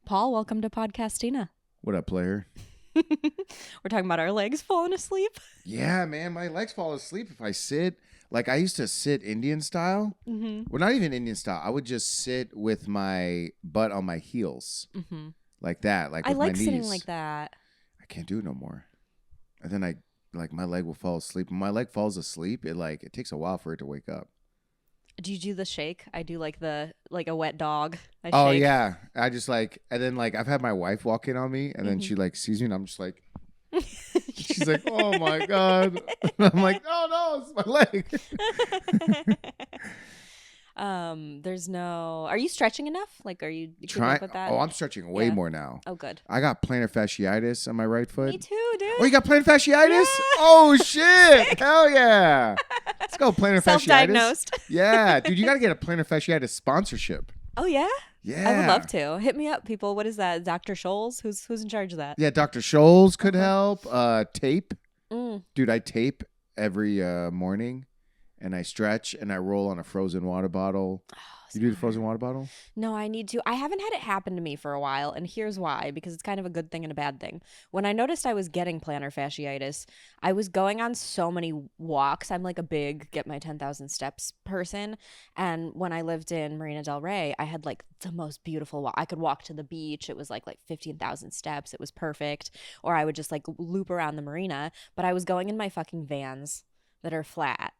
Paul, welcome to Podcastina. What up, player? We're talking about our legs falling asleep. Yeah, man, my legs fall asleep if I sit. Like I used to sit Indian style. Mm-hmm. Well, not even Indian style. I would just sit with my butt on my heels, like that. Like I with like my sitting knees. like that. I can't do it no more. And then my leg will fall asleep. When my leg falls asleep, it takes a while for it to wake up. Do you do the shake? I do like a wet dog. I Oh shake. yeah, I just and then I've had my wife walk in on me, and then she sees me, and I'm just like. She's like, "Oh my god!" I'm like, "Oh no, it's my leg." There's no. Are you stretching enough? Like, are you keeping up with that? Oh, I'm stretching way more now. Oh, good. I got plantar fasciitis on my right foot. Me too, dude. Oh, you got plantar fasciitis? Yeah. Oh shit! Hell yeah! Let's go plantar fasciitis. Self-diagnosed. Yeah, dude, you got to get a plantar fasciitis sponsorship. Oh yeah. Yeah, I would love to. Hit me up, people. What is that? Dr. Scholes? Who's in charge of that? Yeah, Dr. Scholes could help. Tape. Mm. Dude, I tape every morning, and I stretch, and I roll on a frozen water bottle. You do the frozen water bottle? No, I need to. I haven't had it happen to me for a while, and here's why, because it's kind of a good thing and a bad thing. When I noticed I was getting plantar fasciitis, I was going on so many walks. I'm like a big get my 10,000 steps person, and when I lived in Marina del Rey, I had like the most beautiful walk. I could walk to the beach. It was like 15,000 steps. It was perfect. Or I would just like loop around the marina, but I was going in my fucking Vans that are flat.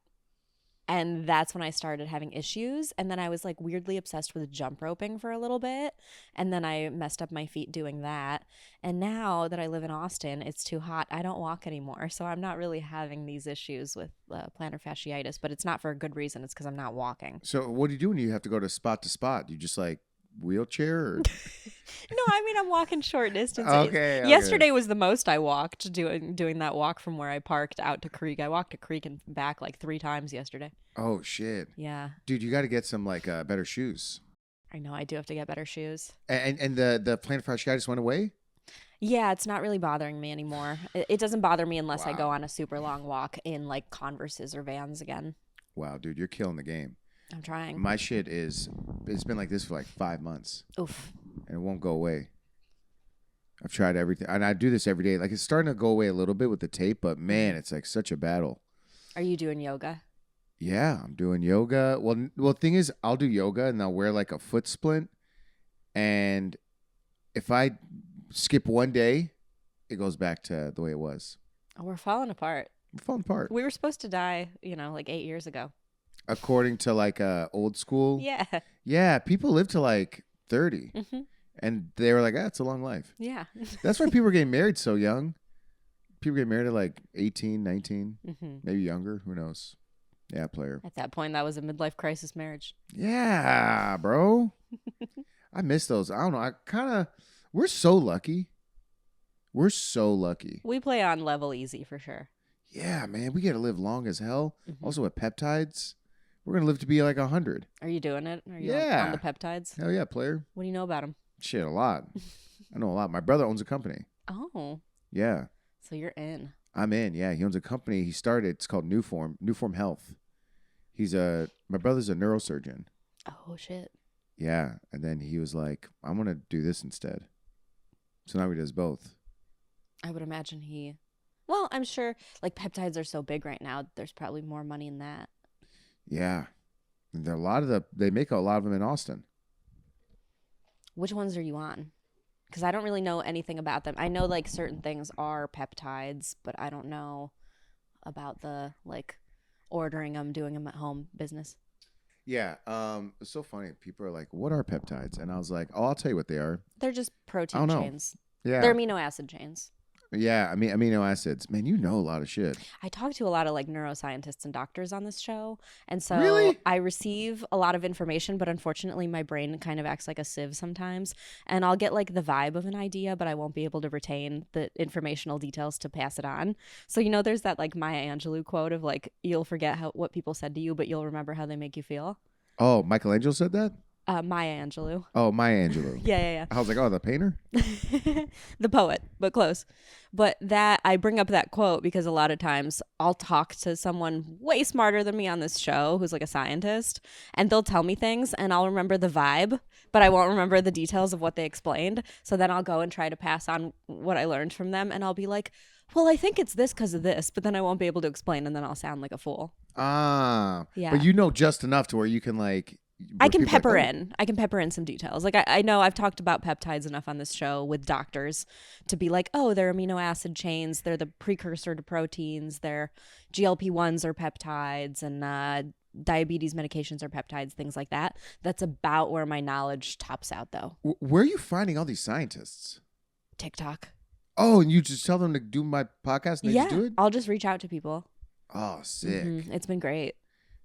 And that's when I started having issues. And then I was like weirdly obsessed with jump roping for a little bit. And then I messed up my feet doing that. And now that I live in Austin, it's too hot. I don't walk anymore. So I'm not really having these issues with plantar fasciitis. But it's not for a good reason. It's because I'm not walking. So what do you do when you have to go to spot? You just wheelchair? Or? No, I mean, I'm walking short distance. Okay. Yesterday was the most I walked doing that walk from where I parked out to Creek. I walked to Creek and back like 3 times yesterday. Oh, shit. Yeah. Dude, you got to get some better shoes. I know. I do have to get better shoes. And the plantar fasciitis went away? Yeah, it's not really bothering me anymore. It doesn't bother me unless I Wow. go on a super long walk in like Converses or Vans again. Wow, dude, you're killing the game. I'm trying. My shit it's been like this for like 5 months. Oof. And it won't go away. I've tried everything. And I do this every day. Like it's starting to go away a little bit with the tape, but man, it's like such a battle. Are you doing yoga? Yeah, I'm doing yoga. Well, thing is, I'll do yoga and I'll wear like a foot splint. And if I skip one day, it goes back to the way it was. Oh, we're falling apart. We're falling apart. We were supposed to die, like 8 years ago. According to like old school. Yeah. Yeah, people live to like 30. Mm-hmm. And they were like, it's a long life. Yeah. That's why people are getting married so young. People get married at like 18, 19, maybe younger. Who knows? Yeah, player. At that point, that was a midlife crisis marriage. Yeah, bro. I miss those. I don't know. We're so lucky. We're so lucky. We play on level easy for sure. Yeah, man. We get to live long as hell. Also with peptides. We're going to live to be like 100. Are you doing it? Are you Yeah. on the peptides? Hell yeah, player. What do you know about them? Shit, a lot. I know a lot. My brother owns a company. Oh. Yeah. So you're in. I'm in. Yeah. He owns a company. He started. It's called Newform Health. My brother's a neurosurgeon. Oh, shit. Yeah. And then he was like, I'm going to do this instead. So now he does both. I would imagine well, I'm sure like peptides are so big right now. There's probably more money in that. Yeah. And they make a lot of them in Austin. Which ones are you on? Because I don't really know anything about them. I know like certain things are peptides, but I don't know about the like ordering them, doing them at home business. Yeah. It's so funny. People are like, what are peptides? And I was like, I'll tell you what they are. They're just protein chains. Yeah. They're amino acid chains. Yeah, I mean amino acids. Man, you know a lot of shit. I talk to a lot of like neuroscientists and doctors on this show. And so Really? I receive a lot of information, but unfortunately my brain kind of acts like a sieve sometimes. And I'll get like the vibe of an idea, but I won't be able to retain the informational details to pass it on. So, there's that like Maya Angelou quote of like, you'll forget what people said to you, but you'll remember how they make you feel. Oh, Michelangelo said that? Maya Angelou. Oh, Maya Angelou. Yeah. I was like, oh, the painter? The poet, but close. But that I bring up that quote because a lot of times I'll talk to someone way smarter than me on this show who's like a scientist, and they'll tell me things and I'll remember the vibe, but I won't remember the details of what they explained. So then I'll go and try to pass on what I learned from them, and I'll be like, well, I think it's this because of this, but then I won't be able to explain, and then I'll sound like a fool. But Yeah. you know just enough to where you can like. I where can people are like, pepper oh. in. I can pepper in some details. Like I know I've talked about peptides enough on this show with doctors to be like, oh, they're amino acid chains. They're the precursor to proteins. They're GLP-1s are peptides, and diabetes medications are peptides, things like that. That's about where my knowledge tops out, though. Where are you finding all these scientists? TikTok. Oh, and you just tell them to do my podcast and they just do it? I'll just reach out to people. Oh, sick. It's been great.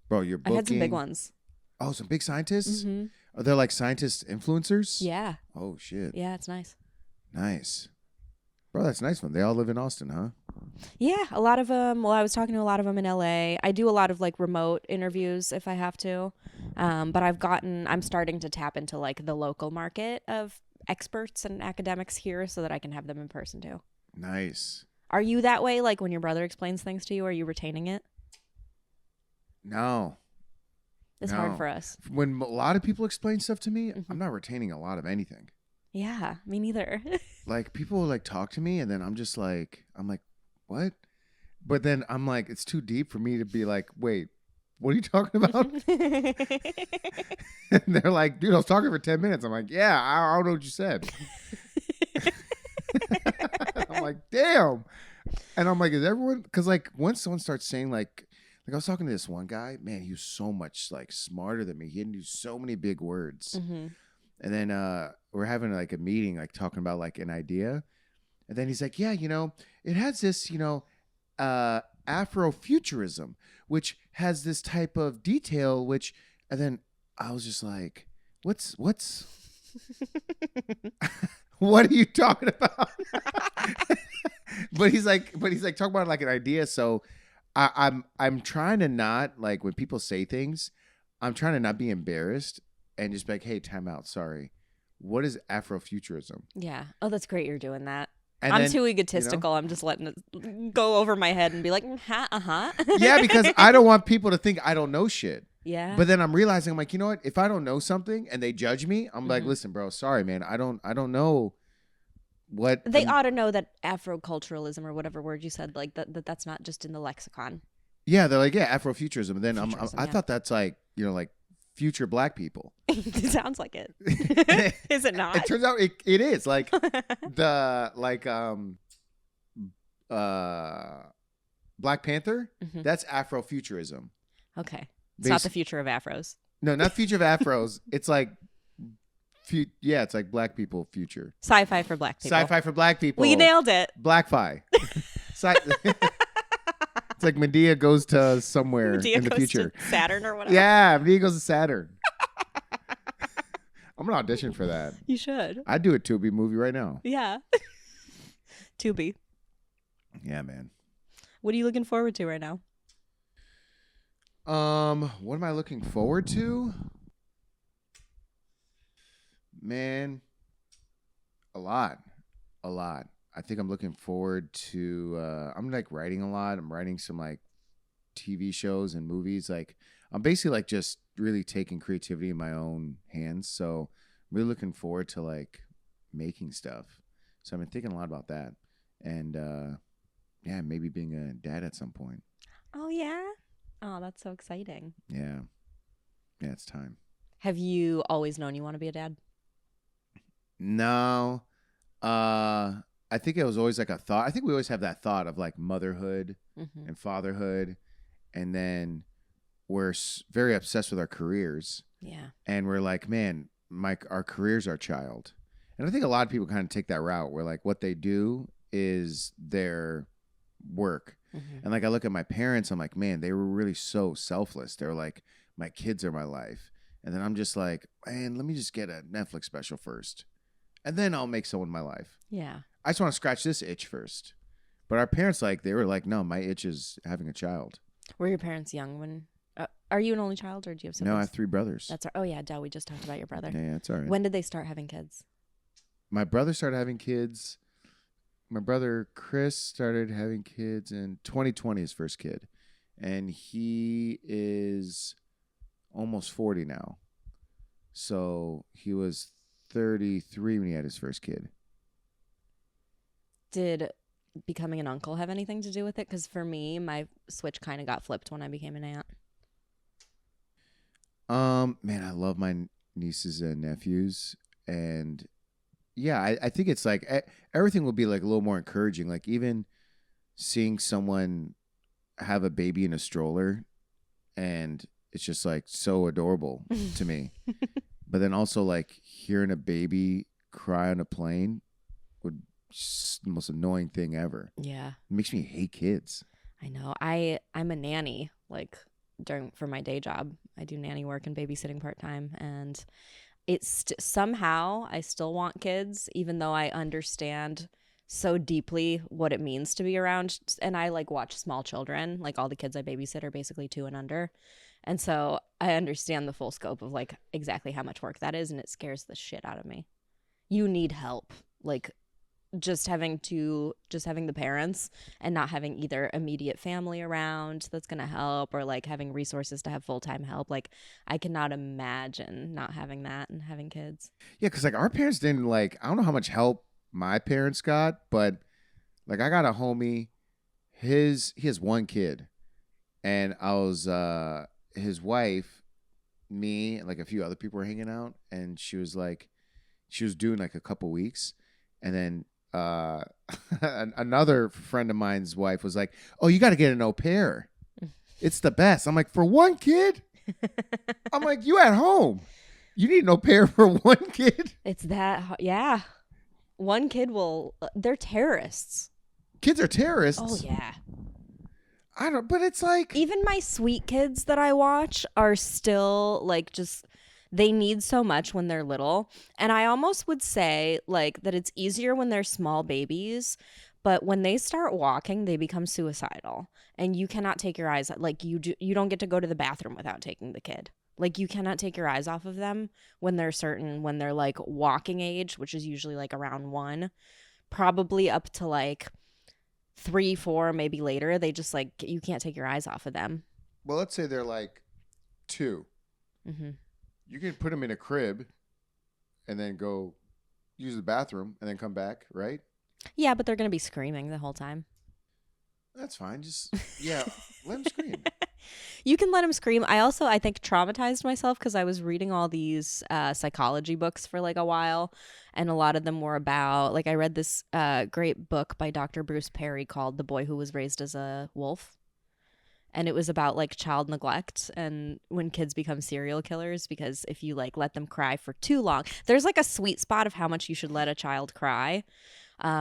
Bro, you're booking. I've had some big ones. Oh, some big scientists? Mm-hmm. Are they like scientist influencers? Yeah. Oh, shit. Yeah, it's nice. Nice. Bro, that's a nice one. They all live in Austin, huh? Yeah, a lot of them. Well, I was talking to a lot of them in LA. I do a lot of like remote interviews if I have to. But I'm starting to tap into like the local market of experts and academics here so that I can have them in person too. Nice. Are you that way? Like when your brother explains things to you, are you retaining it? No. It's hard for us. When a lot of people explain stuff to me, I'm not retaining a lot of anything. Yeah, me neither. Like people will like talk to me and then I'm like, what? But then I'm like, it's too deep for me to be like, wait, what are you talking about? And they're like, dude, I was talking for 10 minutes. I'm like, yeah, I don't know what you said. I'm like, damn. And I'm like, is everyone? Because like once someone starts saying like I was talking to this one guy, man, he was so much like smarter than me. He didn't use so many big words. Mm-hmm. And then we're having like a meeting, like talking about like an idea. And then he's like, yeah, it has this, Afrofuturism, which has this type of detail, and then I was just like, what's, what are you talking about? But he's like talking about like an idea. So I'm trying to not like when people say things, I'm trying to not be embarrassed and just be like, hey, time out. Sorry. What is Afrofuturism? Yeah. Oh, that's great you're doing that. And I'm then, too egotistical. I'm just letting it go over my head and be like, yeah, because I don't want people to think I don't know shit. Yeah. But then I'm realizing, I'm like, you know what? If I don't know something and they judge me, I'm like, listen, bro, sorry, man. I don't know what they ought to know that Afroculturalism or whatever word you said, like that's not just in the lexicon. Yeah, they're like, yeah, Afrofuturism. And then I yeah. thought that's like, like future black people. It sounds like it. Is it not? It turns out it is like the Black Panther. That's Afrofuturism. Okay, it's not the future of afros. No, not future of afros. It's like, it's like black people future. Sci-fi for black people. Sci-fi for black people. We nailed it. Black-fi. It's like Medea goes to somewhere in the future. To Saturn or whatever. Yeah, Medea goes to Saturn. I'm gonna audition for that. You should. I'd do a Tubi movie right now. Yeah. Tubi. Yeah, man. What are you looking forward to right now? What am I looking forward to? Man, a lot. I think I'm looking forward to, I'm like writing a lot. I'm writing some like TV shows and movies. Like I'm basically like just really taking creativity in my own hands. So I'm really looking forward to like making stuff. So I've been thinking a lot about that. And, maybe being a dad at some point. Oh, yeah? Oh, that's so exciting. Yeah. Yeah, it's time. Have you always known you want to be a dad? No. I think it was always like a thought. I think we always have that thought of like motherhood and fatherhood. And then we're very obsessed with our careers. Yeah. And we're like, man, our career's our child. And I think a lot of people kind of take that route where like what they do is their work. And like I look at my parents, I'm like, man, they were really so selfless. They're like, my kids are my life. And then I'm just like, man, let me just get a Netflix special first. And then I'll make someone my life. Yeah. I just want to scratch this itch first. But our parents, like, they were like, no, my itch is having a child. Were your parents young when? Are you an only child or do you have siblings? No, I have 3 brothers. That's oh yeah, duh, we just talked about your brother. Yeah, it's all right. When did they start having kids? My brother started having kids. My brother Chris started having kids in 2020, his first kid. And he is almost 40 now. So he was 33 when he had his first kid. Did becoming an uncle have anything to do with it? Because for me, my switch kind of got flipped when I became an aunt. Man, I love my nieces and nephews. And yeah, I think it's like everything will be like a little more encouraging. Like even seeing someone have a baby in a stroller, and it's just like so adorable to me. But then also like hearing a baby cry on a plane would just the most annoying thing ever. Yeah, It makes me hate kids. I know. I'm a nanny. Like for my day job, I do nanny work and babysitting part time, and it's somehow I still want kids, even though I understand so deeply what it means to be around. And I like watch small children, like all the kids I babysit are basically 2 and under. And so I understand the full scope of like exactly how much work that is. And it scares the shit out of me. You need help. Like just having the parents and not having either immediate family around that's going to help, or like having resources to have full-time help. Like I cannot imagine not having that and having kids. Yeah, because like our parents didn't like, I don't know how much help my parents got, but like I got a homie, he has 1 kid, and I was his wife, me, and like a few other people were hanging out, and she was doing like a couple weeks, and then another friend of mine's wife was like, "Oh, you got to get an au pair. It's the best." I'm like, "For 1 kid?" I'm like, "You at home? You need an au pair for 1 kid?" It's that, yeah. 1 kid they're terrorists. Kids are terrorists. Oh, yeah. I don't, but it's like, Even my sweet kids that I watch are still like they need so much when they're little. And I almost would say like that it's easier when they're small babies, but when they start walking, they become suicidal. And you cannot take your eyes, like you don't get to go to the bathroom without taking the kid. Like you cannot take your eyes off of them when they're like walking age, which is usually like around 1, probably up to like 3, 4, maybe later. They just like, you can't take your eyes off of them. well, let's say they're like 2. Mm-hmm. You can put them in a crib and then go use the bathroom and then come back, right? Yeah, but they're going to be screaming the whole time. That's fine. Just, yeah, let them scream. You can let them scream. I think traumatized myself because I was reading all these psychology books for like a while, and a lot of them were about, like I read this great book by Dr. Bruce Perry called The Boy Who Was Raised as a Wolf. And it was about like child neglect and when kids become serial killers, because if you like let them cry for too long, there's like a sweet spot of how much you should let a child cry,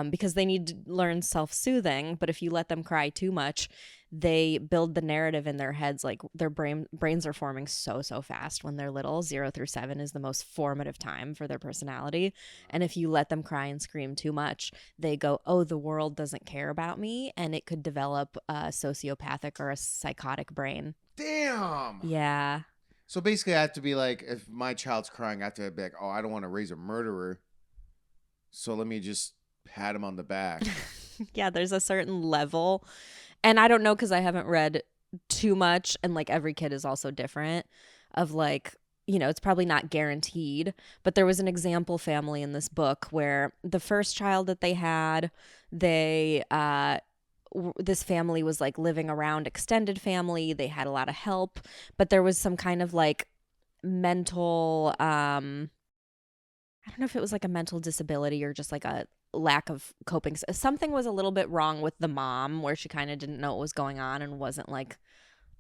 because they need to learn self-soothing. But if you let them cry too much, they build the narrative in their heads. Like their brains are forming so fast when they're little. 0 through 7 is the most formative time for their personality. And if you let them cry and scream too much, they go, oh, the world doesn't care about me. And it could develop a sociopathic or a psychotic brain. Damn. Yeah. So basically, I have to be like, if my child's crying, I have to be like, oh, I don't want to raise a murderer. So let me just pat him on the back. Yeah, there's a certain level. And I don't know, because I haven't read too much, and like every kid is also different, of like, it's probably not guaranteed, but there was an example family in this book where the first child that they had, this family was like living around extended family. They had a lot of help, but there was some kind of like mental, I don't know if it was like a mental disability or just like a lack of coping. Something was a little bit wrong with the mom, where she kind of didn't know what was going on and wasn't like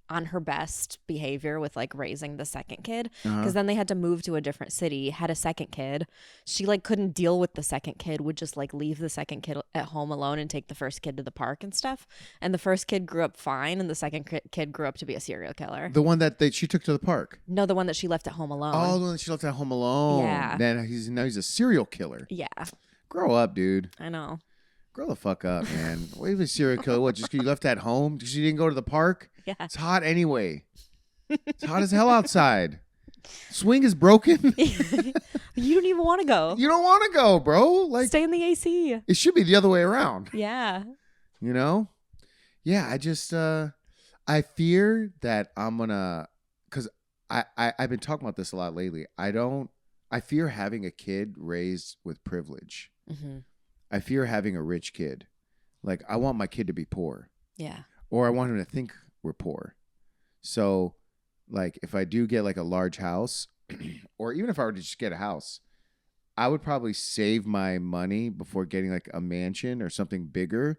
on her best behavior with like raising the second kid, because then they had to move to a different city, had a second kid. She like couldn't deal with the second kid, would just like leave the second kid at home alone and take the first kid to the park and stuff. And the first kid grew up fine, and the second kid grew up to be a serial killer. The one that she took to the park. No, the one that she left at home alone. Oh, the one that she left at home alone. Yeah. Then now he's a serial killer. Yeah. Grow up, dude. I know. Grow the fuck up, man. What, even a serial killer? What, just because you left at home? Because you didn't go to the park? Yeah. It's hot anyway. It's hot as hell outside. Swing is broken. You don't even want to go. You don't want to go, bro. Like, stay in the AC. it should be the other way around. Yeah. You know? Yeah, I just I fear that I'm gonna, because I've been talking about this a lot lately. I fear having a kid raised with privilege. Mm-hmm. I fear having a rich kid. Like, I want my kid to be poor, Yeah. or I want him to think we're poor. So, like, if I do get like a large house, or even if I were to just get a house, I would probably save my money before getting like a mansion or something bigger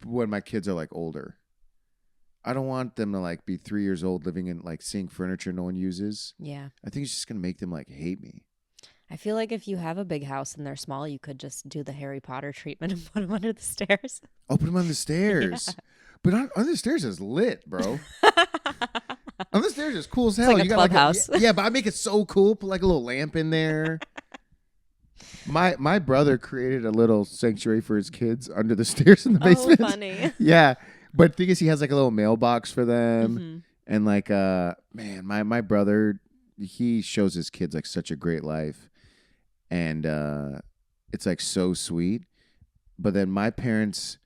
when my kids are like older. I don't want them to like be 3 years old living in like seeing furniture no one uses. Yeah. I think it's just gonna make them like hate me. I feel like if you have a big house and they're small, you could just do the Harry Potter treatment and put them under the stairs. Oh, put them on the stairs. Yeah. But under the stairs is lit, bro. On the stairs is cool as hell. It's like You a got clubhouse. yeah, but I make it so cool. Put like a little lamp in there. My brother created a little sanctuary for his kids under the stairs in the basement. Oh, funny. Yeah. But the thing is, he has like a little mailbox for them. Mm-hmm. And like, man, my brother, he shows his kids like such a great life. And it's like so sweet. But then my parents,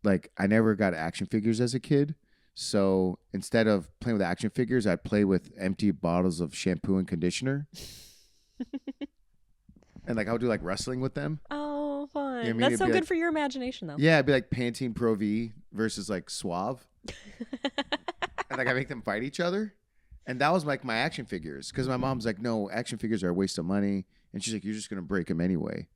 like, I never got action figures as a kid. So instead of playing with action figures, I'd play with empty bottles of shampoo and conditioner. And like I would do like wrestling with them. Oh, fun. You know what I mean? That's It'd so be good like, for your imagination, though. yeah, it'd be like Pantene Pro V versus like Suave. And like I make them fight each other. And that was like my action figures. Because my mom's like, no, action figures are a waste of money. And she's like, you're just going to break them anyway.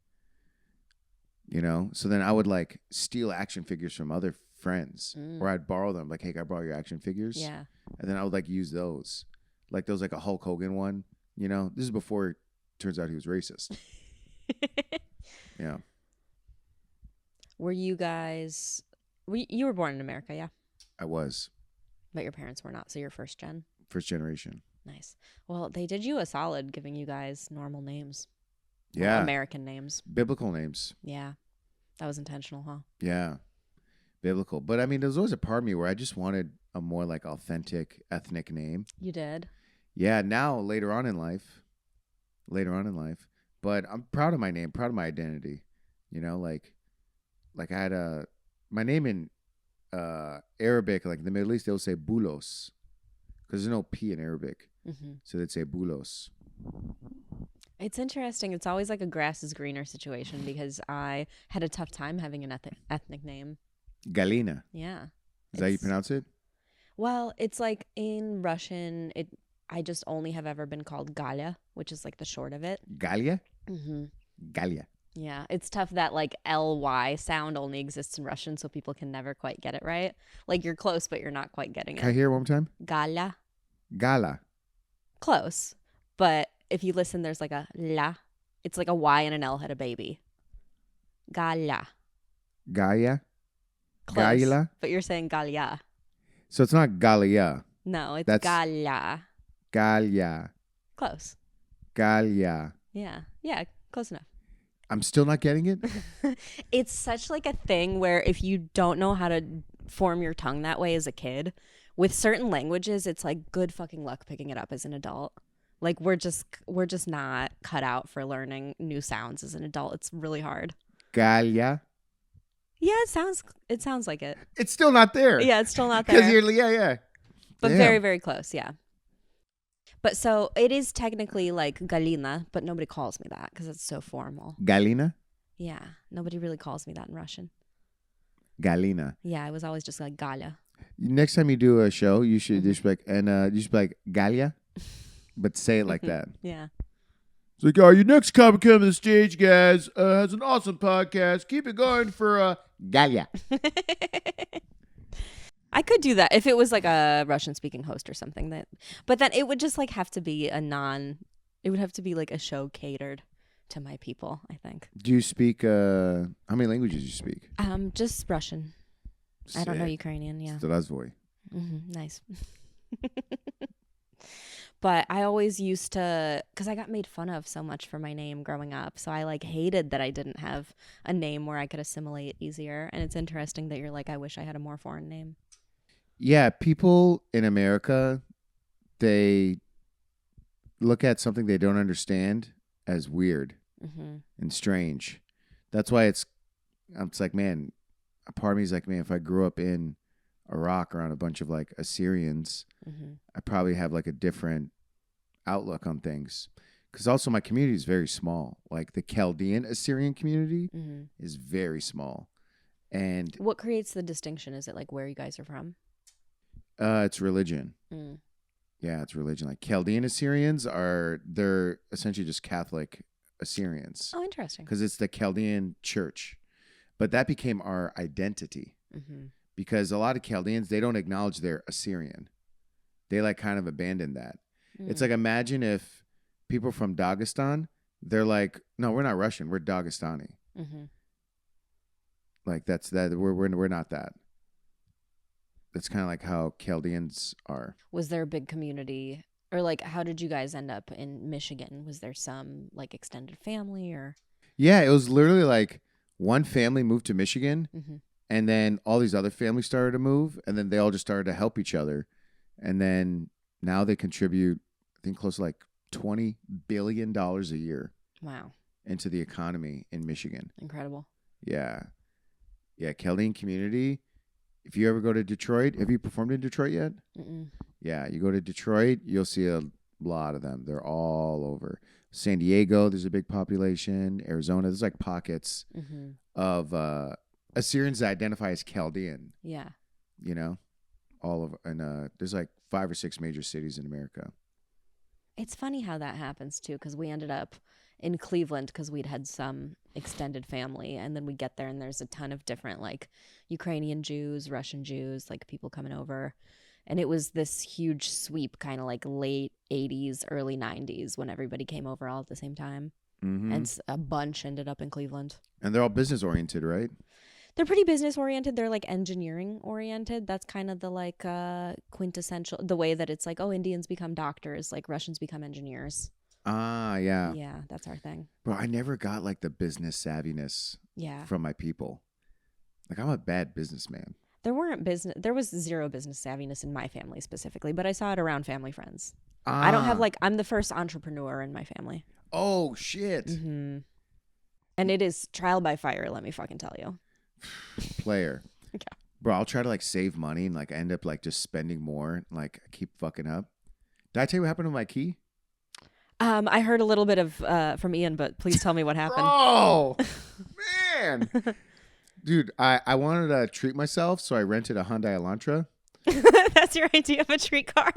You know? So then I would like steal action figures from other friends. Or I'd borrow them. Like, hey, can I borrow your action figures? Yeah. And then I would like use those. Like there was like a Hulk Hogan one. You know? This is before it turns out he was racist. Yeah. Were you guys... You were born in America, yeah? I was. But your parents were not, so you're first gen. First generation. Nice. Well, they did you a solid giving you guys normal names. Yeah. Well, American names. Biblical names. Yeah. That was intentional, huh? Yeah. Biblical. But I mean, there was always a part of me where I just wanted a more like authentic ethnic name. You did? Yeah. Now, later on in life. But I'm proud of my name, proud of my identity. You know, like I had my name in Arabic, like in the Middle East, they'll say Bulos. Because there's no P in Arabic. Mm-hmm. So they'd say Bulos. It's interesting. It's always like a grass is greener situation because I had a tough time having an ethnic name. Galina. Yeah. Is that how you pronounce it? Well, it's like in Russian, I just only have ever been called Galia, which is like the short of it. Galia? Mm-hmm. Galia. Yeah, it's tough that like ly sound only exists in Russian, so people can never quite get it right. Like you're close, but you're not quite getting Can I it. hear it one more time? Galia, Gala. close, but if you listen, there's like a la. It's like a Y and an L had a baby. Galia, Gaia. close, Gaila. but you're saying Galia. So it's not Galia. No, it's That's- Galia. Galia. Close. Galia. Yeah, close enough. I'm still not getting it. It's such like a thing where if you don't know how to form your tongue that way as a kid, with certain languages, it's like good fucking luck picking it up as an adult. Like we're just not cut out for learning new sounds as an adult. It's really hard. Galia. Yeah, it sounds like it. It's still not there. Yeah, it's still not Because there. you're, yeah. But Damn. very, very close, yeah. But so it is technically like Galina, but nobody calls me that because it's so formal. Galina. Yeah, nobody really calls me that in Russian. Galina. Yeah, I was always just like Galia. Next time you do a show, you should just be like, you should be like Galia, but say it like that. Yeah. It's like, your next comic coming to the stage, guys, has an awesome podcast. Keep it going for Galia. I could do that if it was like a Russian speaking host or something but then it would just like have to be it would have to be like a show catered to my people, I think. Do you speak how many languages do you speak? Just Russian. I don't know Sick. Ukrainian, yeah. Zdravstvуй. Nice. But I always used to, because I got made fun of so much for my name growing up. So I like hated that I didn't have a name where I could assimilate easier. And it's interesting that you're like, I wish I had a more foreign name. Yeah, people in America, they look at something they don't understand as weird Mm-hmm. and strange. That's why it's like, man, a part of me is like, man, if I grew up in Iraq around a bunch of like Assyrians, Mm-hmm. I probably have like a different outlook on things. Because also my community is very small. Like the Chaldean Assyrian community Mm-hmm. is very small. And What creates the distinction? Is it like where you guys are from? it's religion. Mm. Yeah, it's religion. Like Chaldean Assyrians they're essentially just Catholic Assyrians Oh, interesting. because it's the Chaldean church. But that became our identity Mm-hmm. because a lot of Chaldeans, they don't acknowledge they're Assyrian. They like kind of abandon that. It's like, imagine if people from Dagestan, they're like, no, we're not Russian, we're Dagestani. Mm-hmm. Like that's that we're not that. That's kind of like how Chaldeans are. Was there a big community, or like how did you guys end up in Michigan? Was there some like extended family or? Yeah, it was literally like one family moved to Michigan Mm-hmm. and then all these other families started to move and then they all just started to help each other. And then now they contribute, I think, close to like $20 billion a year Wow, into the economy in Michigan. incredible. Yeah. Yeah, Chaldean community. If you ever go to Detroit, have you performed in Detroit yet? Mm-mm. Yeah, you go to Detroit, you'll see a lot of them. They're all over. San Diego, there's a big population. Arizona, there's like pockets Mm-hmm. of Assyrians that identify as Chaldean, Yeah. you know? All of and there's like 5 or 6 major cities in America. It's funny how that happens too, because we ended up in Cleveland because we'd had some extended family, and then we get there and there's a ton of different like Ukrainian Jews, Russian Jews, like people coming over, and it was this huge sweep, kind of like late '80s, early '90s when everybody came over all at the same time, Mm-hmm. and a bunch ended up in Cleveland. And they're all business oriented, right? They're pretty business oriented. They're like engineering oriented. That's kind of the like quintessential, the way that it's like, oh, Indians become doctors, like Russians become engineers. Ah, yeah. Yeah, that's our thing. Bro, I never got like the business savviness Yeah. from my people. Like I'm a bad businessman. There was zero business savviness in my family specifically, but I saw it around family friends. Ah. I don't have like, I'm the first entrepreneur in my family. Oh shit. Mm-hmm. And it is trial by fire, let me fucking tell you. Player. Yeah. Bro, I'll try to like save money and like I end up like just spending more. Like I keep fucking up. Did I tell you what happened with my key? I heard a little bit of from Ian, but please tell me what happened. Bro, man. Dude, I wanted to treat myself, so I rented a Hyundai Elantra. That's your idea of a treat car.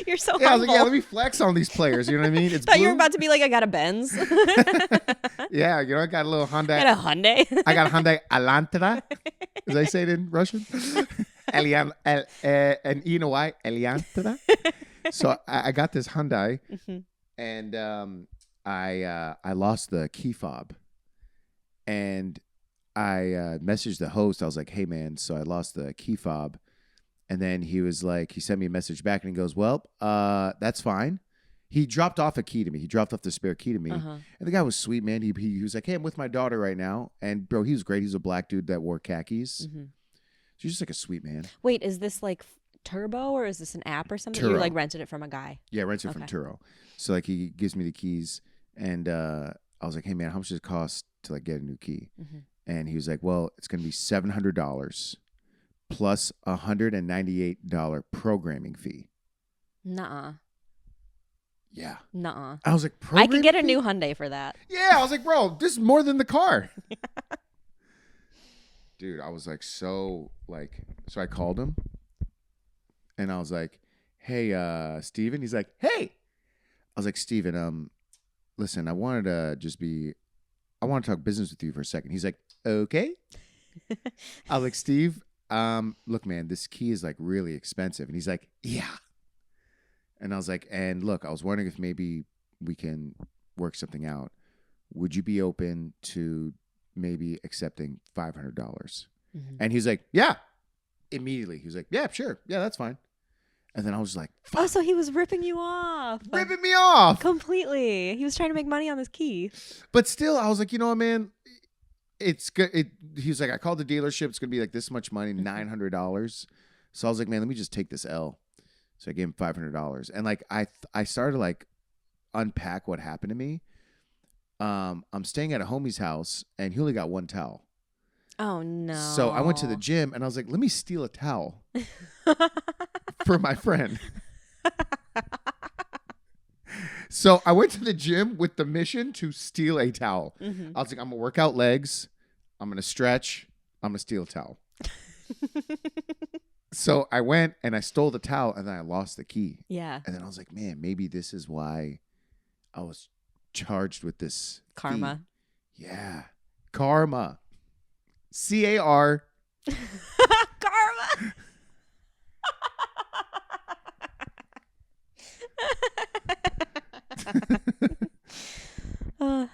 You're so Yeah, I was humble. like, yeah, let me flex on these players. You know what I mean? It's Thought you were blue. about to be like, I got a Benz. Yeah, you know, I got a little Hyundai. Got a Hyundai. I got a Hyundai Elantra, as I say it in Russian. And you know why? Elantra. So I got this Hyundai, and I lost the key fob, and I messaged the host. I was like, "Hey man, so I lost the key fob," and then he was like, he sent me a message back, and he goes, "Well, that's fine." He dropped off a key to me. He dropped off the spare key to me, and the guy was sweet, man. He was like, "Hey, I'm with my daughter right now," and bro, he was great. He's a black dude that wore khakis. Mm-hmm. So he's just like a sweet man. Wait, is this like Turbo or is this an app or something? You Turo. like rented it from a guy. Yeah, rented it from Turo. So like he gives me the keys, and I was like, "Hey man, how much does it cost to like get a new key?" And he was like, "Well, it's gonna be $700 plus $198 programming fee." Nuh-uh. Yeah. Nuh-uh. I was like, I could get a fee? new Hyundai for that. Yeah, I was like, bro, this is more than the car. Dude, I was like, so I called him, and I was like, "Hey, Steven." He's like, "Hey." I was like, "Steven, listen, I want to talk business with you for a second." He's like, "Okay." I was like, "Steve, look, man, this key is like really expensive." And he's like, "Yeah." And I was like, "And look, I was wondering if maybe we can work something out. Would you be open to maybe accepting $500? And he's like, "Yeah." Immediately, he was like, "Yeah, sure. Yeah, that's fine." And then I was like, "Fuck." Oh, so he was ripping you off. Ripping me off. Completely. He was trying to make money on this key. But still, I was like, you know what, man? It's good. He was like, "I called the dealership. It's going to be like this much money, $900 So I was like, man, let me just take this L. So I gave him $500. And like I started to like unpack what happened to me. I'm staying at a homie's house and he only got one towel. Oh no. So I went to the gym and I was like, let me steal a towel for my friend. So I went to the gym with the mission to steal a towel. I was like, I'm gonna work out legs, I'm gonna stretch, I'm gonna steal a towel. So I went and I stole the towel and then I lost the key. Yeah. And then I was like, man, maybe this is why I was charged with this Karma. fee. Yeah. Karma. CAR. Karma.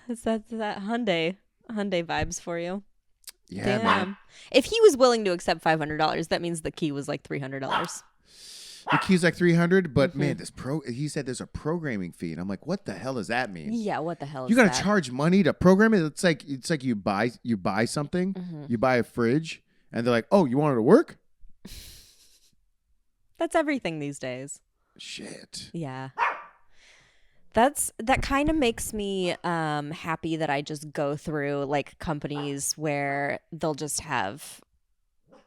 Is that Hyundai vibes for you? Yeah, Damn. man. If he was willing to accept $500, that means the key was like $300. The key's like 300, but man, he said there's a programming fee, and I'm like, what the hell does that mean? Yeah, what the hell is You got that? to charge money to program it. It's like you buy something, you buy a fridge, and they're like, oh, you want it to work? That's everything these days. Shit. Yeah. That kind of makes me happy that I just go through like companies where they'll just have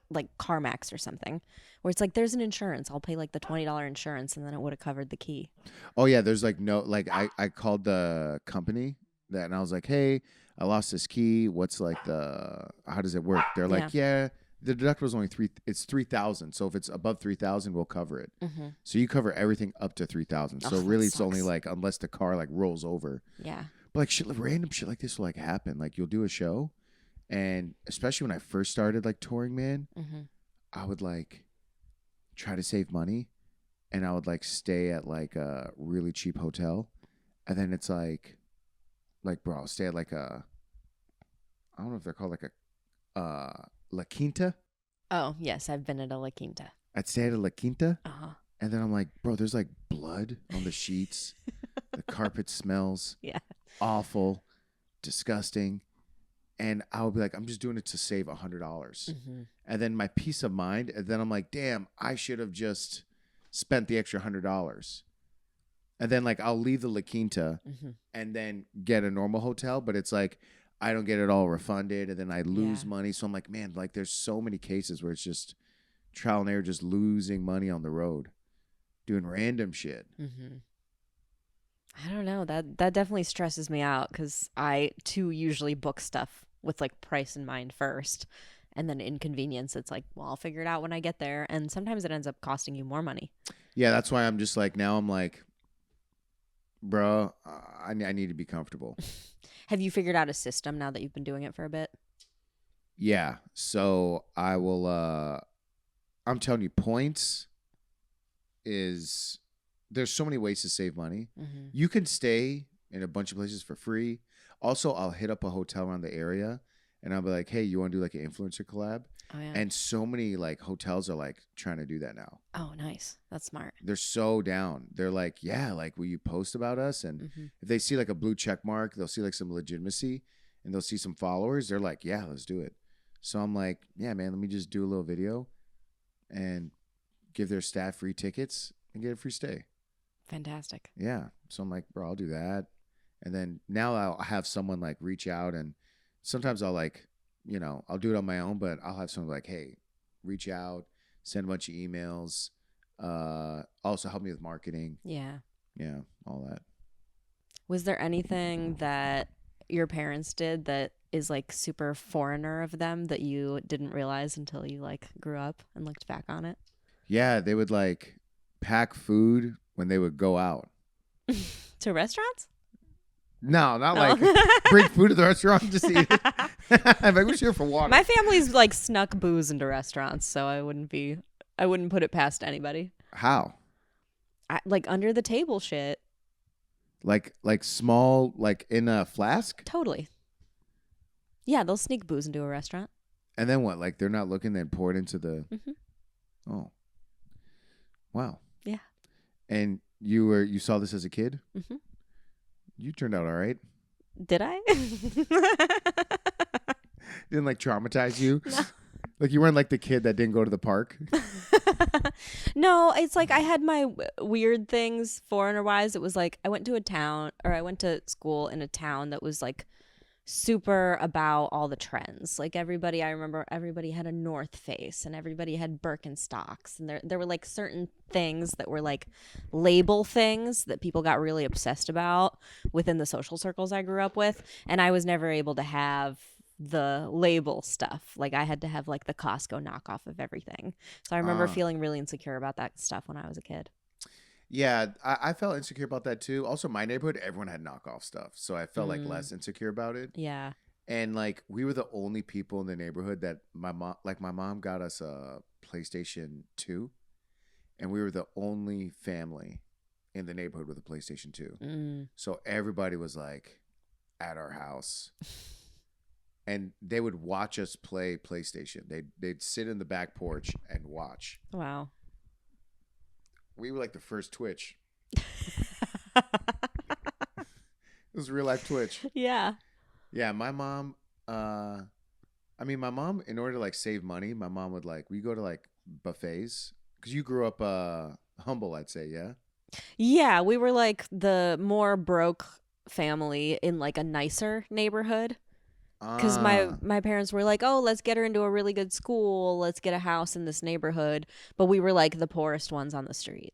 like CarMax or something where it's like there's an insurance. I'll pay like the $20 insurance and then it would have covered the key. Oh yeah, there's like no like I called the company that and I was like, hey, I lost this key. What's like how does it work? They're like, yeah, the deductible is only $3,000. So if it's above 3,000, we'll cover it. So you cover everything up to 3,000. So really, it's only like unless the car like rolls over. Yeah. But like random shit like this will like happen. Like you'll do a show, and especially when I first started like touring, man, I would like try to save money, and I would like stay at like a really cheap hotel, and then it's like bro, I'll stay at like I don't know if they're called like a La Quinta. Oh, yes, I've been at a La Quinta. I'd stay at a La Quinta, And then I'm like, bro, there's like blood on the sheets. The carpet smells awful, disgusting. And I would be like, I'm just doing it to save $100. And then my peace of mind, and then I'm like, damn, I should have just spent the extra $100. And then like I'll leave the La Quinta and then get a normal hotel, but it's like I don't get it all refunded, and then I lose money. So I'm like, man, like there's so many cases where it's just trial and error, just losing money on the road, doing random shit. I don't know. That definitely stresses me out because I too usually book stuff with like price in mind first, and then inconvenience. It's like, well, I'll figure it out when I get there, and sometimes it ends up costing you more money. Yeah, that's why I'm just like now I'm like, bro, I need to be comfortable. Have you figured out a system now that you've been doing it for a bit? Yeah. So I will I'm telling you, points is there's so many ways to save money. You can stay in a bunch of places for free. Also, I'll hit up a hotel around the area and I'll be like, hey, you want to do like an influencer collab? Oh, yeah. And so many like hotels are like trying to do that now. Oh, nice. That's smart. They're so down. They're like, yeah, like will you post about us? And if they see like a blue check mark, they'll see like some legitimacy and they'll see some followers. They're like, yeah, let's do it. So I'm like, yeah, man, let me just do a little video and give their staff free tickets and get a free stay. Fantastic. Yeah. So I'm like, bro, I'll do that. And then now I'll have someone like reach out, and sometimes I'll like, you know, I'll do it on my own, but I'll have someone like, hey, reach out, send a bunch of emails, also help me with marketing. Yeah. Yeah, all that. Was there anything that your parents did that is like super foreigner of them that you didn't realize until you like grew up and looked back on it? Yeah, they would like pack food when they would go out. To restaurants? No, not like bring food to the restaurant and just eat it. I'm like, we're here for water. My family's like snuck booze into restaurants, so I wouldn't put it past anybody. How? Like under the table shit. Like small, like in a flask? Totally. Yeah, they'll sneak booze into a restaurant. And then what? Like they're not looking, then pour it into the... Oh. Wow. Yeah. And you saw this as a kid? Mm-hmm. You turned out all right. Did I? Didn't like traumatize you? No. Like you weren't like the kid that didn't go to the park. No, it's like I had my weird things foreigner wise. It was like I went to a town or I went to school in a town that was like super about all the trends. Like everybody, I remember everybody had a North Face and everybody had Birkenstocks, and there were like certain things that were like label things that people got really obsessed about within the social circles I grew up with, and I was never able to have the label stuff. Like I had to have like the Costco knockoff of everything. So I remember Uh, feeling really insecure about that stuff when I was a kid. yeah, I felt insecure about that too. Also, my neighborhood, everyone had knockoff stuff, so I felt like Mm, less insecure about it. yeah. And like we were the only people in the neighborhood that my mom got us a PlayStation 2, and we were the only family in the neighborhood with a PlayStation 2. Mm. So everybody was like at our house, and they would watch us play PlayStation. They'd sit in the back porch and watch. Wow. We were like the first Twitch. It was real life Twitch. Yeah. Yeah, my mom. My mom, in order to like save money, my mom would like we go to like buffets because you grew up humble, I'd say, yeah. Yeah, we were like the more broke family in like a nicer neighborhood cuz my Ah, my parents were like, "Oh, let's get her into a really good school. Let's get a house in this neighborhood." But we were like the poorest ones on the street.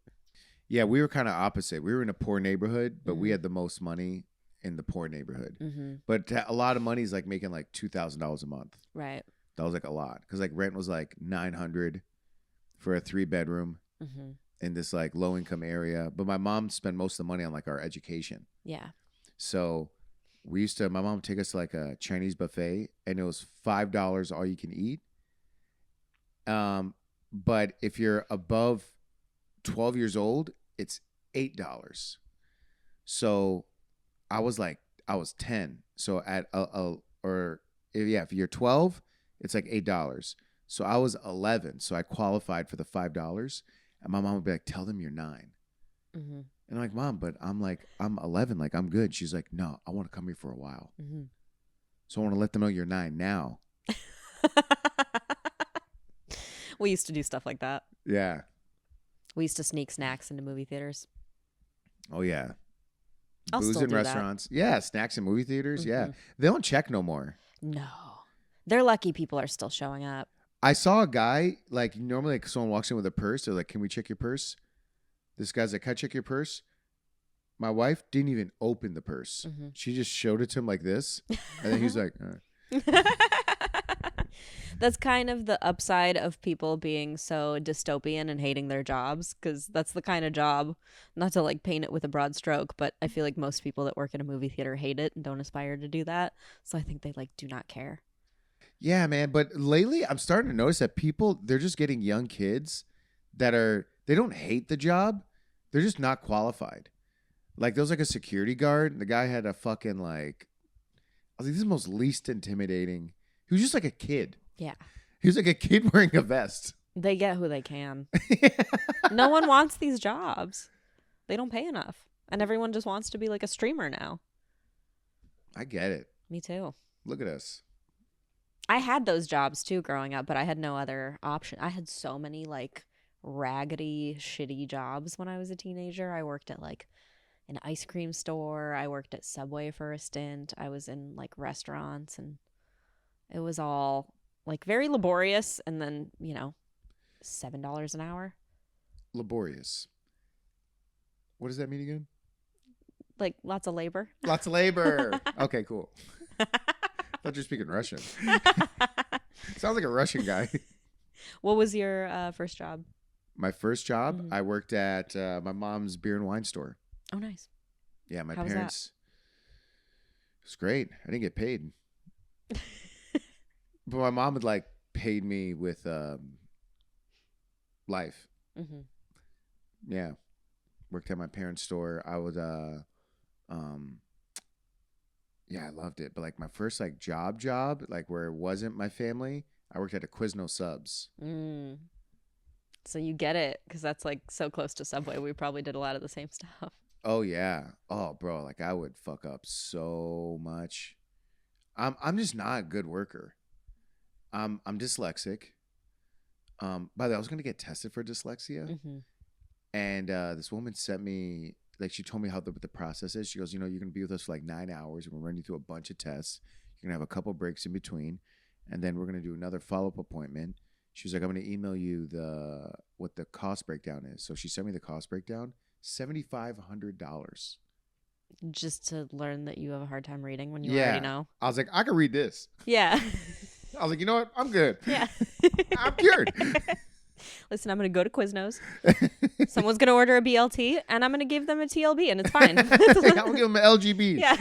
yeah, we were kind of opposite. We were in a poor neighborhood, but we Mhm. had the most money in the poor neighborhood. Mhm. But a lot of money is like making like $2,000 a month. Right. That was like a lot because like rent was like 900 for a 3 bedroom Mhm. in this like low income area. But my mom spent most of the money on like our education. Yeah. So my mom would take us to like a Chinese buffet, and it was $5 all you can eat. But if you're above 12 years old, it's $8. So I was 10. So if you're 12, it's like $8. So I was 11. So I qualified for the $5. And my mom would be like, tell them you're 9. Mhm. And I'm like, Mom, but I'm 11. Like, I'm good. She's like, no, I want to come here for a while. Mhm. So I want to let them know you're 9 now. We used to do stuff like that. Yeah. We used to sneak snacks into movie theaters. Oh, yeah. I'll Booze still in do that. restaurants. Yeah. Snacks in movie theaters. Yeah. Mhm. They don't check no more. No. They're lucky people are still showing up. I saw a guy, like, normally, like, someone walks in with a purse. They're like, can we check your purse? This guy's like, can I check your purse? My wife didn't even open the purse. Mhm. She just showed it to him like this. And then he's like, That's kind of the upside of people being so dystopian and hating their jobs, because that's the kind of job, not to like paint it with a broad stroke, but I feel like most people that work in a movie theater hate it and don't aspire to do that. So I think they like do not care. yeah, man. But lately, I'm starting to notice that they're just getting young kids they don't hate the job. They're just not qualified. Like, there was like a security guard. And the guy had a fucking like, I was like, this is the most least intimidating. He was just like a kid. Yeah. He was like a kid wearing a vest. They get who they can. No one wants these jobs. They don't pay enough. And everyone just wants to be like a streamer now. I get it. Me too. Look at us. I had those jobs too growing up, but I had no other option. I had so many like raggedy, shitty jobs when I was a teenager. I worked at like an ice cream store. I worked at Subway for a stint. I was in like restaurants, and it was all like very laborious, and then, $7 an hour. Laborious. What does that mean again? Like lots of labor. Lots of labor. Okay, cool. I thought you were speaking Russian. Sounds like a Russian guy. What was your first job? My first job, Mhm. I worked at my mom's beer and wine store. Oh, nice. Yeah, my How was that? parents. It was great. I didn't get paid, but my mom had like paid me with life. Mm-hmm. Yeah, worked at my parents' store. I would um, yeah, I loved it. But like my first like job, like where it wasn't my family, I worked at a Quizno Subs. Mm. So you get it, because that's like so close to Subway. We probably did a lot of the same stuff. Oh yeah. Oh bro, like I would fuck up so much. I'm just not a good worker. I'm dyslexic. By the way, I was gonna get tested for dyslexia, Mm-hmm. and this woman sent me like she told me how the process is. She goes, you're gonna be with us for like 9 hours, and we're running through a bunch of tests. You're gonna have a couple breaks in between, and then we're gonna do another follow up appointment. She was like, I'm gonna email you what the cost breakdown is. So she sent me the cost breakdown, $7,500. Just to learn that you have a hard time reading when you already Yeah, know. I was like, I can read this. Yeah. I was like, you know what? I'm good. Yeah. I'm cured. Listen, I'm going to go to Quiznos. Someone's going to order a BLT, and I'm going to give them a TLB, and it's fine. I'm gonna give him an LGB. Yeah.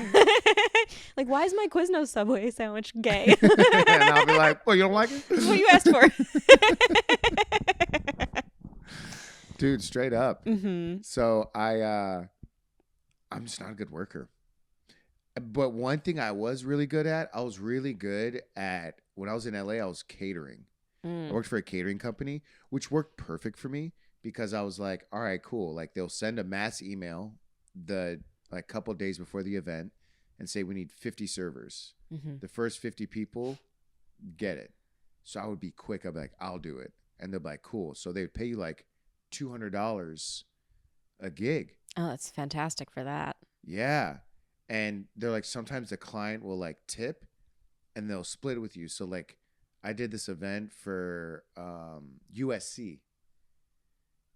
Like, why is my Quiznos Subway sandwich gay? And I'll be like, well, you don't like it? That's what you asked for. Dude, straight up. Mm-hmm. So I'm just not a good worker. But one thing I was really good at, when I was in LA, I was catering. I worked for a catering company, which worked perfect for me because I was like, all right, cool. Like they'll send a mass email couple days before the event and say we need 50 servers. Mm-hmm. The first 50 people get it. So I would be quick. I'd be like, I'll do it. And they'd be like, cool. So they would pay you like $200 a gig. Oh, that's fantastic for that. Yeah. And they're like, sometimes the client will like tip and they'll split it with you. So like I did this event for USC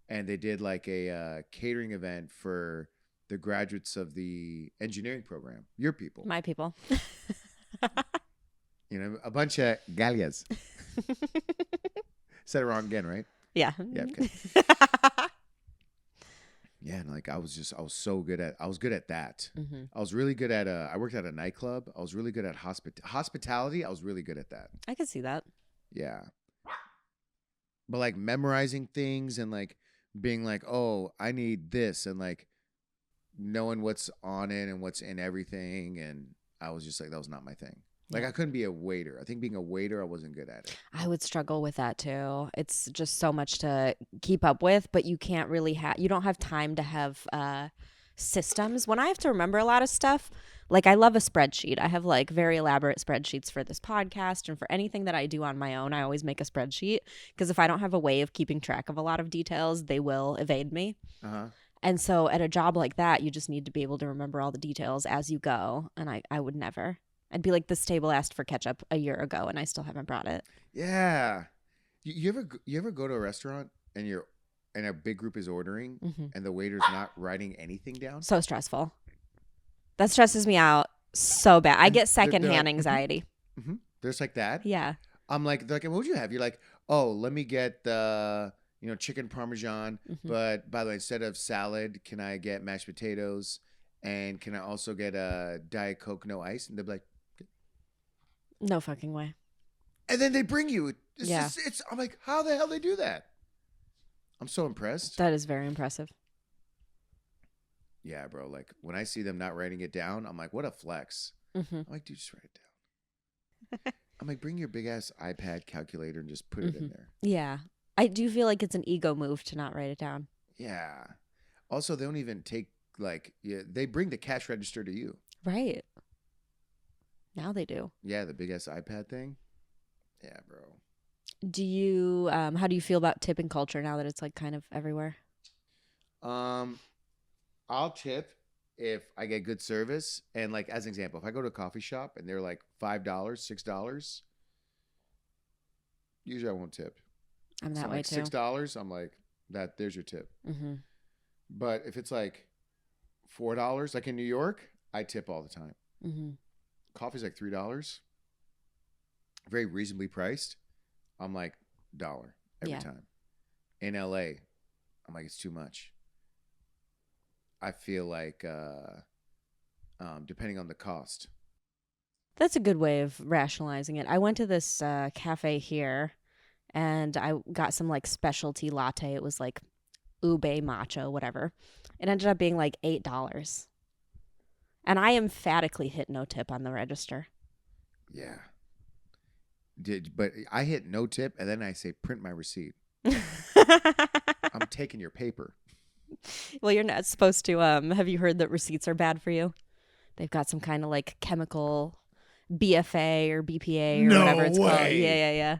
and they did like a catering event for the graduates of the engineering program, your people. My people. A bunch of gallias. Said it wrong again, right? Yeah. Yeah. Okay. Yeah, and like I was good at that. Mm-hmm. I was really good at I worked at a nightclub. I was really good at hospitality. I was really good at that. I could see that. Yeah. But like memorizing things and like being like, oh, I need this and like knowing what's on it and what's in everything. And I was just like, that was not my thing. Like I couldn't be a waiter. I think being a waiter, I wasn't good at it. I would struggle with that too. It's just so much to keep up with, but you can't really you don't have time to have systems. When I have to remember a lot of stuff, like I love a spreadsheet. I have like very elaborate spreadsheets for this podcast and for anything that I do on my own. I always make a spreadsheet because if I don't have a way of keeping track of a lot of details, they will evade me. Uh-huh. And so at a job like that, you just need to be able to remember all the details as you go. And I would never. I'd be like, this table asked for ketchup a year ago and I still haven't brought it. Yeah. You ever go to a restaurant and a big group is ordering and the waiter's not writing anything down? So stressful. That stresses me out so bad. I get secondhand anxiety. Mm-hmm. There's like that. Yeah. I'm like, they're like, what would you have? You're like, oh, let me get the chicken parmesan. But by the way, instead of salad, can I get mashed potatoes? And can I also get a Diet Coke, no ice? And they're like, no fucking way. And then they bring you. Yeah. I'm like, how the hell they do that? I'm so impressed. That is very impressive. Yeah, bro. Like when I see them not writing it down, I'm like, what a flex. I'm like, dude, just write it down. I'm like, bring your big ass iPad calculator and just put it in there. Yeah. I do feel like it's an ego move to not write it down. Yeah. Also, they don't even take they bring the cash register to you. Right. Now they do. Yeah, the big ass iPad thing. Yeah, bro. Do you how do you feel about tipping culture now that it's like kind of everywhere? I'll tip if I get good service. And like as an example, if I go to a coffee shop and they're like $5, $6, usually I won't tip. I'm that so way like too. $6, I'm like, there's your tip. Mm-hmm. But if it's like $4, like in New York, I tip all the time. Mm-hmm. Coffee's like $3, very reasonably priced. I'm like $1 every time. In LA, I'm like, it's too much. I feel like depending on the cost. That's a good way of rationalizing it. I went to this cafe here and I got some like specialty latte. It was like ube matcha, whatever. It ended up being like $8. And I emphatically hit no tip on the register. Yeah. But I hit no tip and then I say print my receipt. I'm taking your paper. Well, you're not supposed to. Have you heard that receipts are bad for you? They've got some kind of like chemical BFA or BPA or whatever it's called. Yeah.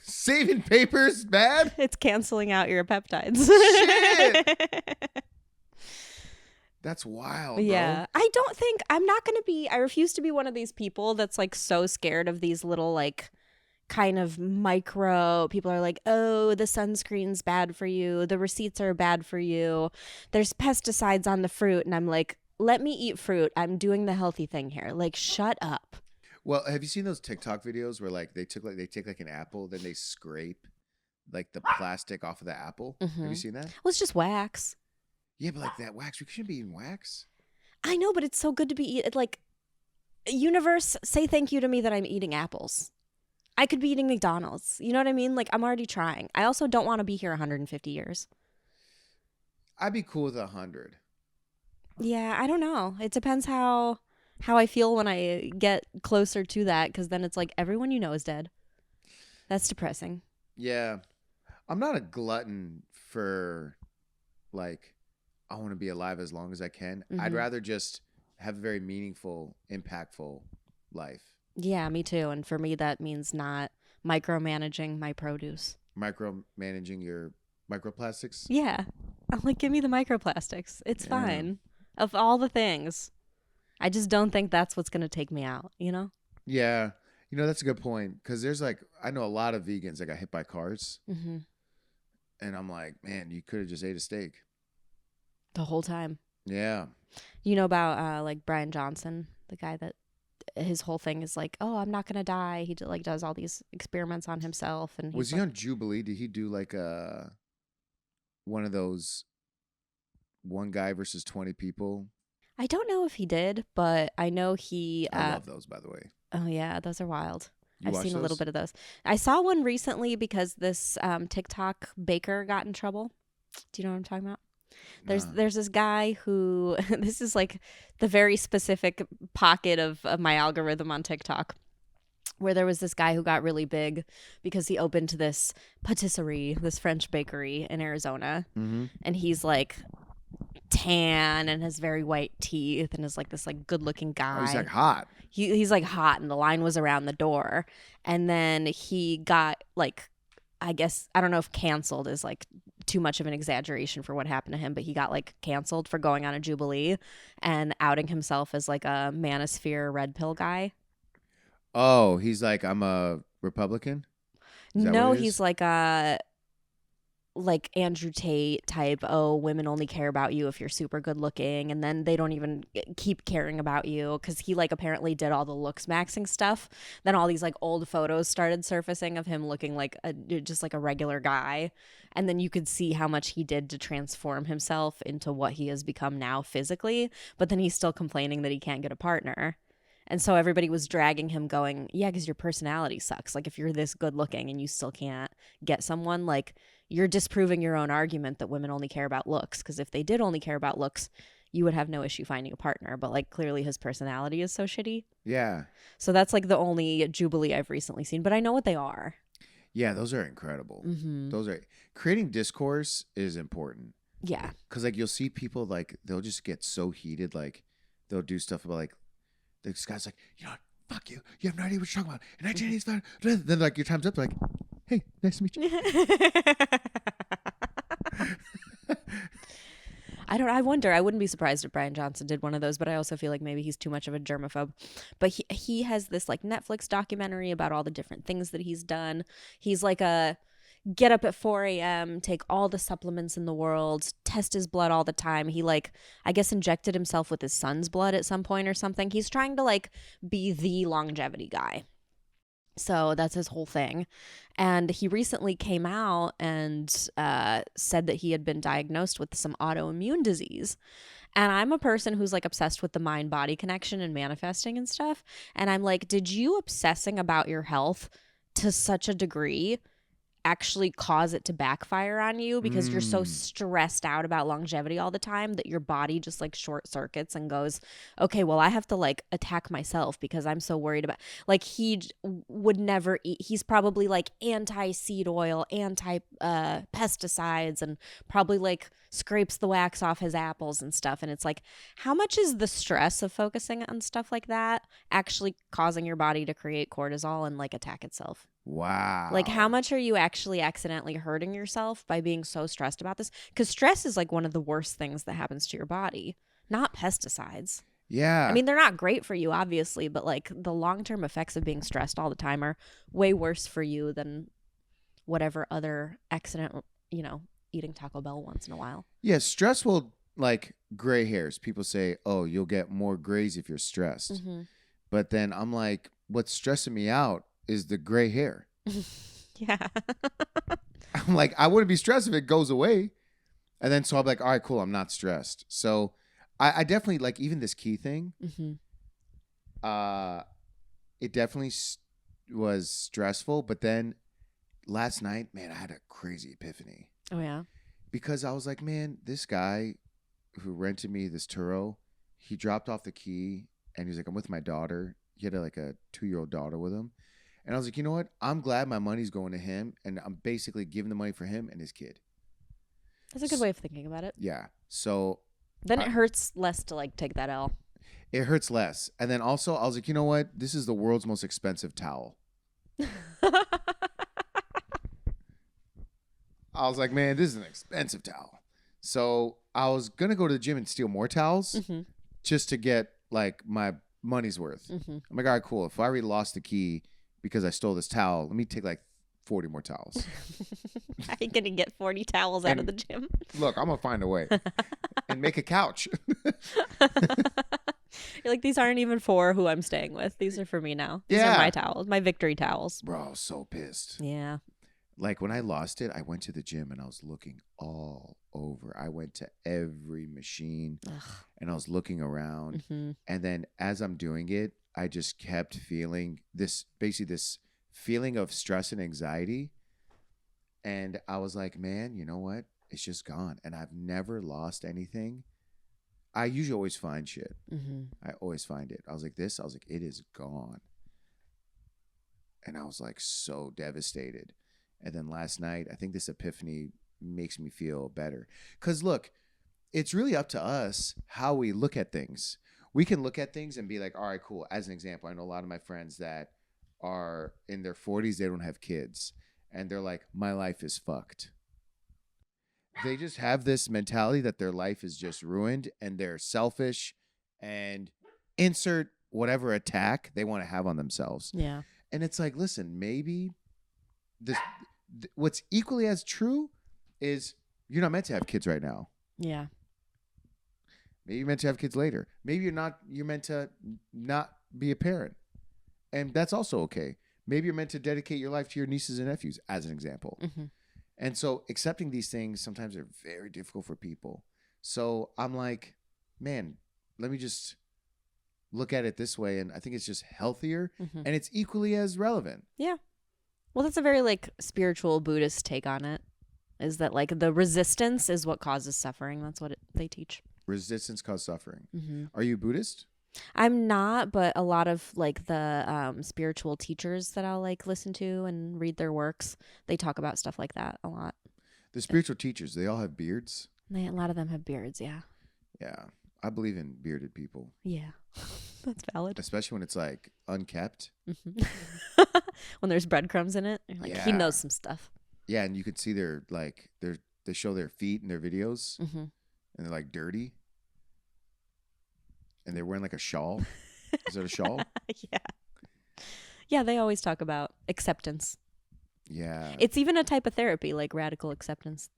Saving paper's bad? It's canceling out your peptides. Shit. That's wild, Yeah. bro. I refuse to be one of these people that's like so scared of these little like kind of micro people are like, oh, the sunscreen's bad for you, the receipts are bad for you, there's pesticides on the fruit, and I'm like, let me eat fruit, I'm doing the healthy thing here, like shut up. Well, have you seen those TikTok videos where like they take like an apple, then they scrape like the plastic off of the apple? Have you seen that? Well, it's just wax. Yeah, but like that wax, we shouldn't be eating wax. I know, but it's so good to be like, universe, say thank you to me that I'm eating apples. I could be eating McDonald's. You know what I mean? Like, I'm already trying. I also don't want to be here 150 years. I'd be cool with 100. Yeah, I don't know. It depends how I feel when I get closer to that, because then it's like everyone you know is dead. That's depressing. Yeah, I'm not a glutton for like I want to be alive as long as I can. I'd rather just have a very meaningful, impactful life. Yeah, me too. And for me, that means not micromanaging my produce. Micromanaging your microplastics. Yeah. I'm like, give me the microplastics. It's fine. Of all the things. I just don't think that's what's going to take me out, you know? Yeah. You know, that's a good point. Because there's like, I know a lot of vegans that got hit by cars. Mm-hmm. And I'm like, man, you could have just ate a steak. The whole time. Yeah. You know about like Brian Johnson, the guy that his whole thing is like, oh, I'm not going to die. He like does all these experiments on himself. And was he on Jubilee? Did he do like one of those one guy versus 20 people? I don't know if he did, but I know he. I love those, by the way. Oh, yeah. Those are wild. You I've seen a little bit of those. I saw one recently because this TikTok baker got in trouble. Do you know what I'm talking about? There's this guy who, this is like the very specific pocket of my algorithm on TikTok, where there was this guy who got really big because he opened this patisserie, this French bakery in Arizona. Mm-hmm. And he's like tan and has very white teeth and is like this like good looking guy. Oh, he's like hot. He's like hot, and the line was around the door. And then he got like, I guess, I don't know if canceled is like too much of an exaggeration for what happened to him, but he got like canceled for going on a Jubilee and outing himself as like a manosphere red pill guy. Oh, he's like, I'm a Republican? No, he's like a like Andrew Tate type, oh, women only care about you if you're super good looking, and then they don't even keep caring about you, because he like apparently did all the looks maxing stuff. Then all these like old photos started surfacing of him looking like just like a regular guy, and then you could see how much he did to transform himself into what he has become now physically, but then he's still complaining that he can't get a partner. And so everybody was dragging him going, yeah, because your personality sucks. Like, if you're this good looking and you still can't get someone, like, you're disproving your own argument that women only care about looks. Because if they did only care about looks, you would have no issue finding a partner. But, like, clearly his personality is so shitty. Yeah. So that's, like, the only Jubilee I've recently seen. But I know what they are. Yeah, those are incredible. Mm-hmm. Those are... Creating discourse is important. Yeah. Because, like, you'll see people, like, they'll just get so heated. Like, they'll do stuff about, like, this guy's like, you know what? Fuck you. You have no idea what you're talking about. And 1980s. Then, like, your time's up. Like, hey, nice to meet you. I wonder. I wouldn't be surprised if Brian Johnson did one of those, but I also feel like maybe he's too much of a germaphobe. But he has this, like, Netflix documentary about all the different things that he's done. He's like a get up at 4 a.m., take all the supplements in the world, test his blood all the time. He, like, I guess injected himself with his son's blood at some point or something. He's trying to, like, be the longevity guy. So that's his whole thing. And he recently came out and said that he had been diagnosed with some autoimmune disease. And I'm a person who's, like, obsessed with the mind-body connection and manifesting and stuff. And I'm like, did you obsessing about your health to such a degree actually cause it to backfire on you, because you're so stressed out about longevity all the time that your body just, like, short circuits and goes, okay, well, I have to, like, attack myself because I'm so worried about, like, he would never eat. He's probably, like, anti-seed oil, anti-pesticides, and probably, like, scrapes the wax off his apples and stuff. And it's like, how much is the stress of focusing on stuff like that actually causing your body to create cortisol and, like, attack itself? Like, how Wow. much are you actually accidentally hurting yourself by being so stressed about this? Because stress is like one of the worst things that happens to your body, not pesticides. I Yeah. mean, they're not great for you, obviously, but like the long term effects of being stressed all the time are way worse for you than whatever other accident, eating Taco Bell once in a while. Yeah. Stress will, like gray hairs. People say, oh, you'll get more grays if you're stressed. Mm-hmm. But then I'm like, what's stressing me out is the gray hair. Yeah. I'm like, I wouldn't be stressed if it goes away. And then so I'm like, all right, cool. I'm not stressed. So I definitely like even this key thing. Mm-hmm. Uh, it definitely was stressful. But then last night, man, I had a crazy epiphany Oh, yeah. because I was like, man, this guy who rented me this Turo, he dropped off the key and he's like, I'm with my daughter. He had like a 2-year-old daughter with him. And I was like, you know what? I'm glad my money's going to him. And I'm basically giving the money for him and his kid. That's a good way of thinking about it. Yeah. So Then it hurts less to like take that L. it hurts less. And then also, I was like, you know what? This is the world's most expensive towel. I was like, man, this is an expensive towel. So I was going to go to the gym and steal more towels Mm-hmm. just to get like my money's worth. Mm-hmm. I'm like, all right, cool. If I already lost the key because I stole this towel, let me take like 40 more towels. How are you going to get 40 towels out of And- the gym? Look, I'm going to find a way and make a couch. You're like, these aren't even for who I'm staying with. These are for me now. These Yeah. are my towels, my victory towels. Bro, I was so pissed. Yeah. Like when I lost it, I went to the gym and I was looking all over. I went to every machine and I was looking around. Mm-hmm. And then as I'm doing it, I just kept feeling this feeling of stress and anxiety. And I was like, man, you know what? It's just gone. And I've never lost anything. I usually always find shit. Mm-hmm. I always find it. I was like, it is gone. And I was like so devastated. And then last night, I think this epiphany makes me feel better. Because look, it's really up to us how we look at things. We can look at things and be like, all right, cool. As an example, I know a lot of my friends that are in their 40s, they don't have kids. And they're like, my life is fucked. They just have this mentality that their life is just ruined and they're selfish and insert whatever attack they want to have on themselves. Yeah. And it's like, listen, maybe what's equally as true is you're not meant to have kids right now. Yeah. Maybe you're meant to have kids later. Maybe you're meant to not be a parent. And that's also okay. Maybe you're meant to dedicate your life to your nieces and nephews, as an example. Mm-hmm. And so accepting these things sometimes are very difficult for people. So I'm like, man, let me just look at it this way. And I think it's just healthier Mm-hmm. and it's equally as relevant. Yeah. Well, that's a very like spiritual Buddhist take on it. Is that like the resistance is what causes suffering? That's what they teach. Resistance causes suffering. Mm-hmm. Are you Buddhist? I'm not, but a lot of like the spiritual teachers that I'll like listen to and read their works, they talk about stuff like that a lot. The spiritual teachers, they all have beards. A lot of them have beards. Yeah. Yeah. I believe in bearded people, Yeah. That's valid. especially when it's like unkept. Mm-hmm. When there's breadcrumbs in it, you're like, he Yeah. knows some stuff. Yeah. And you could see they show their feet in their videos Mm-hmm. and they're like dirty. And they're wearing like a shawl. Is it a shawl? Yeah. Yeah, they always talk about acceptance. Yeah. It's even a type of therapy, like radical acceptance.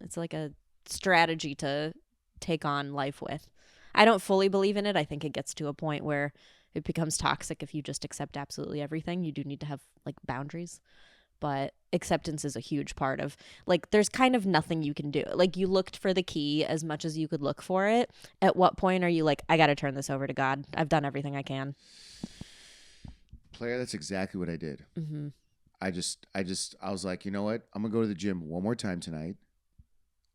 It's like a strategy to take on life with. I don't fully believe in it. I think it gets to a point where it becomes toxic if you just accept absolutely everything. You do need to have like boundaries. But acceptance is a huge part of like there's kind of nothing you can do. Like you looked for the key as much as you could look for it. At what point are you like, I got to turn this over to God? I've done everything I can. Player, that's exactly what I did. Mm-hmm. I was like, you know what? I'm going to go to the gym one more time tonight.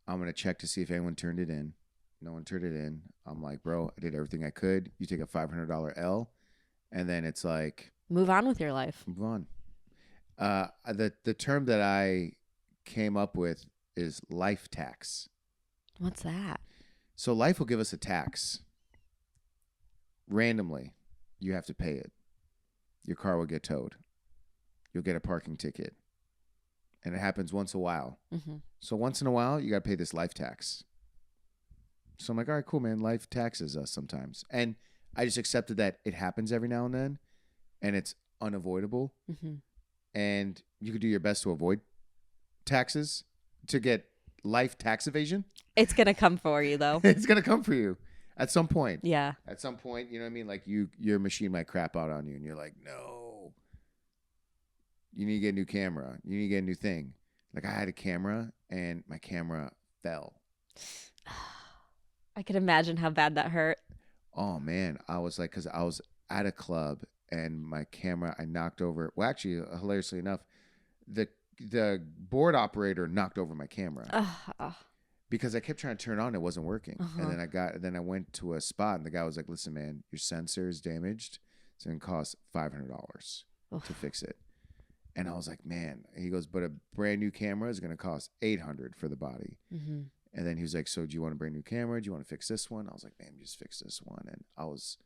I'm going to check to see if anyone turned it in. No one turned it in. I'm like, bro, I did everything I could. You take a $500 L. And then it's like, Move on with your life. move on. The term that I came up with is life tax. What's that? So life will give us a tax. Randomly, you have to pay it. Your car will get towed. you'll get a parking ticket. And it happens once in a while. Mm-hmm. So once in a while, you got to pay this life tax. So I'm like, all right, cool, man. Life taxes us sometimes. And I just accepted that it happens every now and then, and it's unavoidable. Mm-hmm. And you could do your best to avoid taxes to get life tax evasion. It's going to come for you, though. It's going to come for you at some point. Yeah. At some point, you know what I mean? Like your machine might crap out on you, and you're like, no. You need to get a new camera. You need to get a new thing. Like I had a camera, and my camera fell. I can imagine how bad that hurt. Oh, man. I was like, because I was at a club, and my camera, I knocked over. Well, actually, hilariously enough, the board operator knocked over my camera. Because I kept trying to turn it on, it wasn't working. Uh-huh. And then I went to a spot, and the guy was like, listen, man, your sensor is damaged. It's going to cost $500 to fix it. And I was like, man, he goes, but a brand new camera is going to cost $800 for the body. Mm-hmm. And then he was like, so do you want a brand new camera? Do you want to fix this one? I was like, man, just fix this one. And I was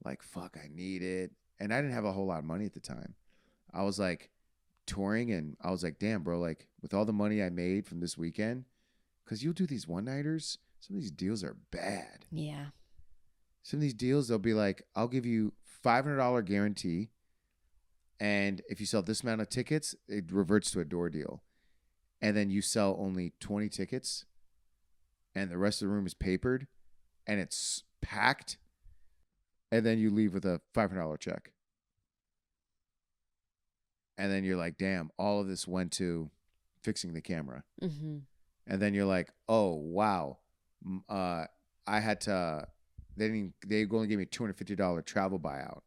like, fuck, I need it. And I didn't have a whole lot of money at the time. I was like touring, and I was like, damn, bro, like with all the money I made from this weekend, because you'll do these one-nighters, some of these deals are bad. Yeah. Some of these deals, they'll be like, I'll give you $500 guarantee. And if you sell this amount of tickets, it reverts to a door deal. And then you sell only 20 tickets, and the rest of the room is papered, and it's packed. And then you leave with a $500 check. And then you're like, damn, all of this went to fixing the camera. Mm-hmm. And then you're like, oh, wow. I had to, they only gave me $250 travel buyout.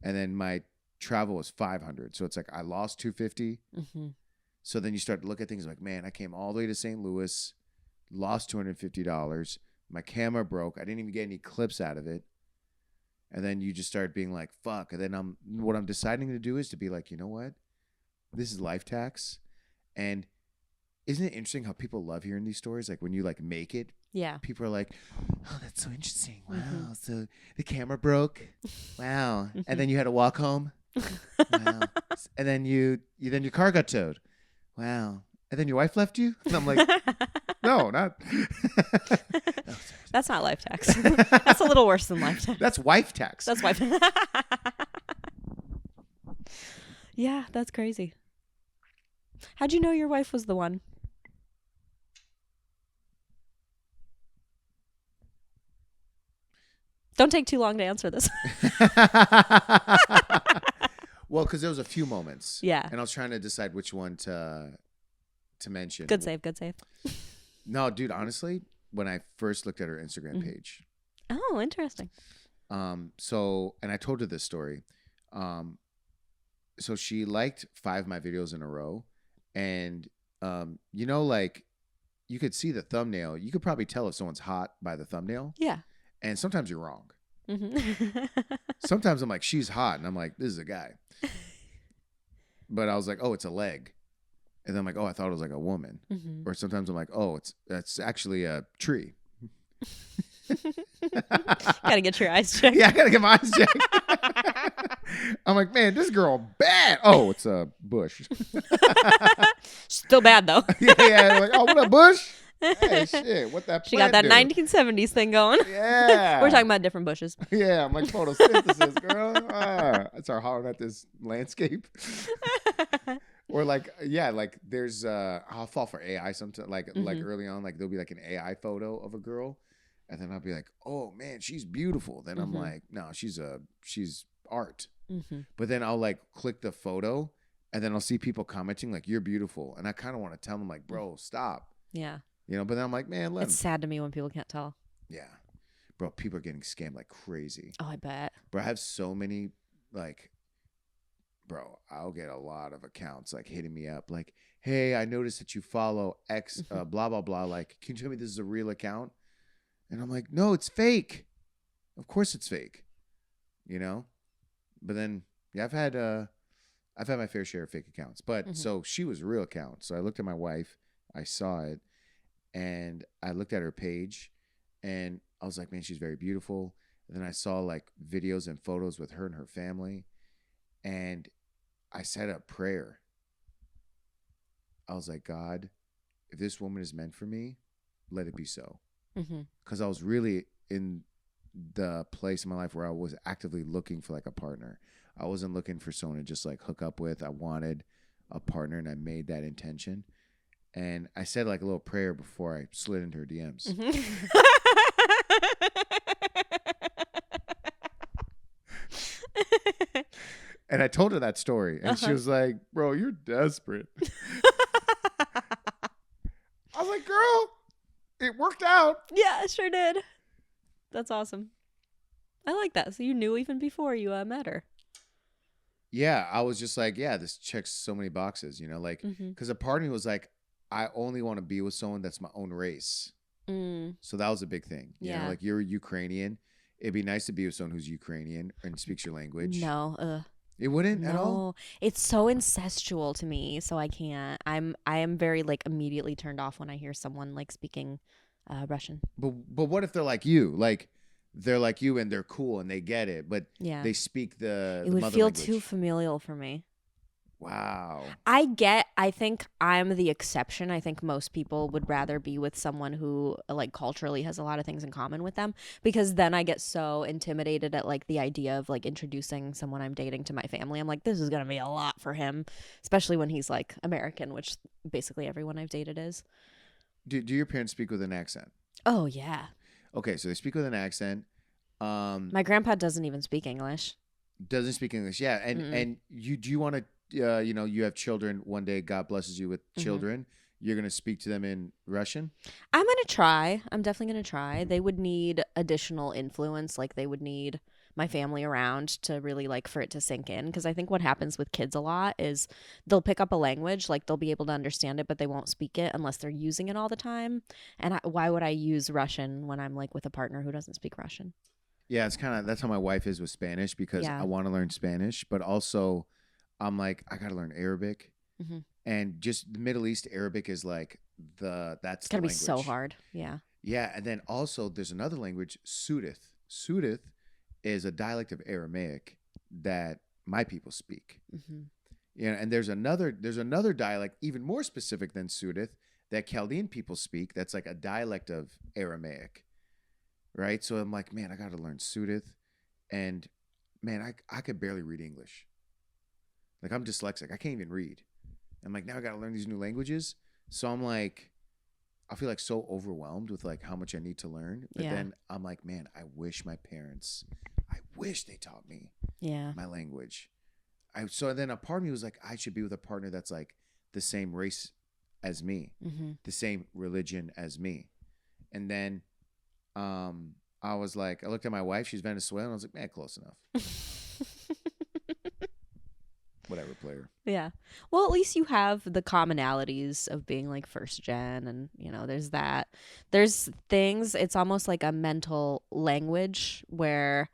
And then my travel was $500. So it's like, I lost $250. Mm-hmm. So then you start to look at things like, man, I came all the way to St. Louis, lost $250. My camera broke. I didn't even get any clips out of it. And then you just start being like, fuck. And then what I'm deciding to do is to be like, you know what? This is life tax. And isn't it interesting how people love hearing these stories? Like when you like make it, Yeah. people are like, oh, that's so interesting. Wow. Mm-hmm. So the camera broke. Wow. And then you had to walk home. Wow. And then then your car got towed. Wow. And then your wife left you? And I'm like, no, not. Oh, That's not life tax. That's a little worse than life tax. that's wife tax. That's wife. Yeah, that's crazy. How'd you know your wife was the one? Don't take too long to answer this. Well, because there was a few moments. Yeah. And I was trying to decide which one to mention. Good save, good save. No, dude, honestly, when I first looked at her Instagram page. Oh, interesting. So, and I told her this story. So she liked 5 of my videos in a row. And, you know, like you could see the thumbnail. You could probably tell if someone's hot by the thumbnail. Yeah. And sometimes you're wrong. Mm-hmm. Sometimes I'm like, she's hot. And I'm like, this is a guy. But I was like, oh, it's a leg. And then I'm like, oh, I thought it was like a woman. Mm-hmm. Or sometimes I'm like, oh, that's actually a tree. Gotta get your eyes checked. Yeah, I gotta get my eyes checked. I'm like, man, this girl bad. Oh, it's a bush. Still bad though. Yeah. Like, oh, what a bush. Hey, shit, what that? She got that do? 1970s thing going. Yeah. We're talking about different bushes. Yeah, I'm like photosynthesis, girl. I start hollering at this landscape. Or like, yeah, like there's I'll fall for AI sometimes. Like early on, like there'll be like an AI photo of a girl, and then I'll be like, oh man, she's beautiful. Then I'm like, no, she's art. Mm-hmm. But then I'll like click the photo, and then I'll see people commenting like, you're beautiful, and I kind of want to tell them like, bro, stop. Yeah. You know, but then I'm like, man, let It's them. sad to me when people can't tell. Yeah, bro, people are getting scammed like crazy. Oh, I bet. Bro, I have so many like. Bro, I'll get a lot of accounts like hitting me up like, hey, I noticed that you follow X, blah, blah, blah. Like, can you tell me this is a real account? And I'm like, no, it's fake. Of course it's fake, you know? But then, yeah, I've had my fair share of fake accounts. But so she was a real account. So I looked at my wife, I saw it, and I looked at her page, and I was like, man, she's very beautiful. And then I saw like videos and photos with her and her family. And I said a prayer. I was like, God, if this woman is meant for me, let it be so. Mm-hmm. Because I was really in the place in my life where I was actively looking for like a partner. I wasn't looking for someone to just like hook up with. I wanted a partner, and I made that intention. And I said like a little prayer before I slid into her DMs. Mm-hmm. And I told her that story, and she Uh-huh. was like, "Bro, you're desperate." I was like, "Girl, it worked out." Yeah, sure did. That's awesome. I like that. So you knew even before you met her. Yeah, I was just like, "Yeah, this checks so many boxes," like Mm-hmm. because a part of me was like, I only want to be with someone that's my own race. Mm, So that was a big thing. yeah. Like you're Ukrainian. It'd be nice to be with someone who's Ukrainian and speaks your language. No. It wouldn't at all. No. It's so incestual to me, so I can't. I am very like immediately turned off when I hear someone like speaking Russian. But what if they're like you? Like they're like you and they're cool and they get it, but Yeah. they speak It the would mother feel too language. familial for me. Wow. I think I'm the exception. I think most people would rather be with someone who like culturally has a lot of things in common with them, because then I get so intimidated at like the idea of like introducing someone I'm dating to my family. I'm like, this is going to be a lot for him, especially when he's like American, which basically everyone I've dated is. Do your parents speak with an accent? Oh yeah. Okay, so they speak with an accent. My grandpa doesn't even speak English. Doesn't speak English. Yeah, Mm-mm. and you do you want to you have children one day, God blesses you with Hmm. children, you're going to speak to them in Russian? I'm gonna try. I'm definitely gonna try. They would need additional influence, like they would need my family around to really like for it to sink in. Because I think what happens with kids a lot is they'll pick up a language, like they'll be able to understand it, but they won't speak it unless they're using it all the time. And why would I use Russian when I'm like with a partner who doesn't speak Russian? Yeah, it's kind of that's how my wife is with Spanish because I Yeah. want to learn Spanish, but also I'm like I got to learn Arabic. Hmm. And just the Middle East Arabic is like It's that's the gonna be so language. hard. Yeah. Yeah, and then also there's another language, Sudith. Sudith is a dialect of Aramaic that my people speak. Hmm. And there's another dialect even more specific than Sudith that Chaldean people speak. That's like a dialect of Aramaic, right? So I'm like, man, I got to learn Sudith, and man, I could barely read English. Like I'm dyslexic. I can't even read. I'm like, now I got to learn these new languages. So I'm like, I feel like so overwhelmed with like how much I need to learn. But Yeah. then I'm like, man, I wish they taught me Yeah. my language. So then a part of me was like, I should be with a partner that's like the same race as me, Hmm. the same religion as me. And then I was like, I looked at my wife, she's Venezuelan. I was like, man, close enough. Whatever, player. Yeah. Well, at least you have the commonalities of being like first gen, and there's that. There's things, it's almost like a mental language where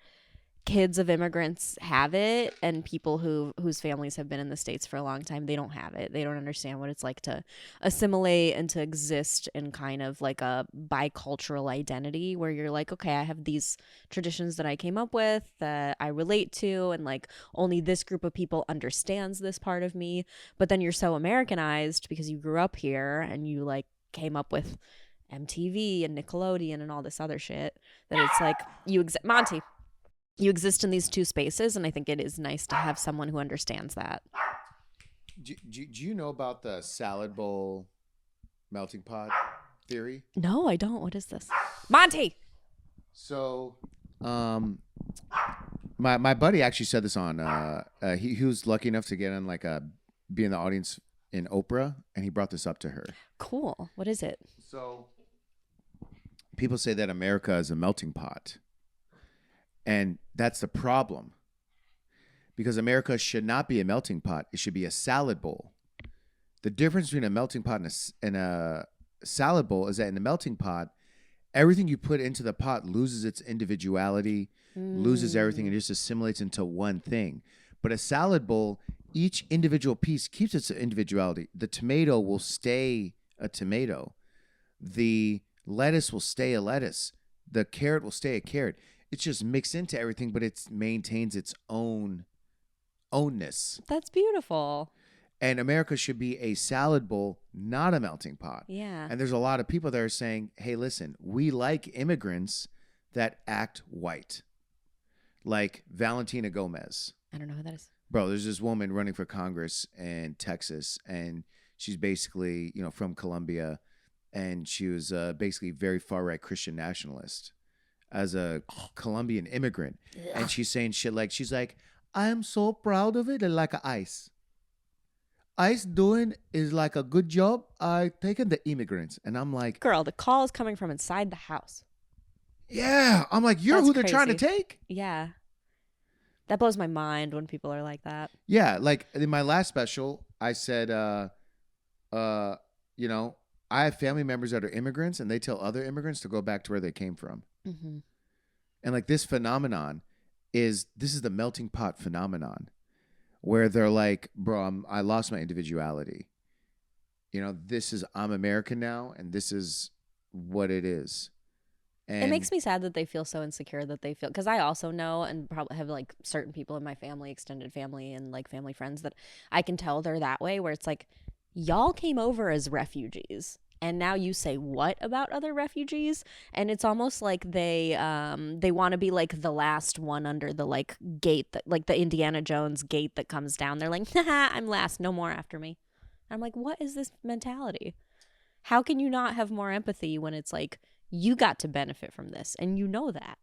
kids of immigrants have it, and people whose families have been in the States for a long time, they don't have it. They don't understand what it's like to assimilate and to exist in kind of like a bicultural identity where you're like, okay, I have these traditions that I came up with that I relate to, and like only this group of people understands this part of me. But then you're so Americanized because you grew up here and you like came up with MTV and Nickelodeon and all this other shit that it's like Monty, you exist in these two spaces, and I think it is nice to have someone who understands that. Do you know about the salad bowl melting pot theory? No, I don't. What is this? Monty! So, my buddy actually said this on. He was lucky enough to get in like be in the audience in Oprah, and he brought this up to her. Cool. What is it? So, people say that America is a melting pot, and that's the problem. Because America should not be a melting pot; it should be a salad bowl. The difference between a melting pot and a salad bowl is that in the melting pot, everything you put into the pot loses its individuality, loses everything, and just assimilates into one thing. But a salad bowl, each individual piece keeps its individuality. The tomato will stay a tomato. The lettuce will stay a lettuce. The carrot will stay a carrot. It's just mixed into everything, but it maintains its own ownness. That's beautiful. And America should be a salad bowl, not a melting pot. Yeah. And there's a lot of people that are saying, hey, listen, we like immigrants that act white, like Valentina Gomez. I don't know who that is. Bro, there's this woman running for Congress in Texas, and she's basically, from Colombia, and she was basically very far-right Christian nationalist as a Colombian immigrant. And she's saying shit like, she's like, I am so proud of it, like ICE. ICE doing is like a good job. I taken the immigrants. And I'm like, Girl, the call is coming from inside the house. yeah. I'm like, you're That's who they're trying to crazy. take? Yeah. That blows my mind when people are like that. Yeah. Like in my last special, I said, I have family members that are immigrants and they tell other immigrants to go back to where they came from. Mm-hmm. And like this phenomenon this is the melting pot phenomenon where they're like, bro, I lost my individuality. I'm American now and this is what it is. And It makes me sad that they feel so insecure that they feel, because I also know and probably have like certain people in my family, extended family and like family friends that I can tell they're that way, where it's like, y'all came over as refugees and now you say what about other refugees? And it's almost like they want to be like the last one under the like gate, that like the Indiana Jones gate that comes down. They're like, haha, I'm last, no more after me. I'm like, what is this mentality? How can you not have more empathy when it's like, you got to benefit from this and you know that?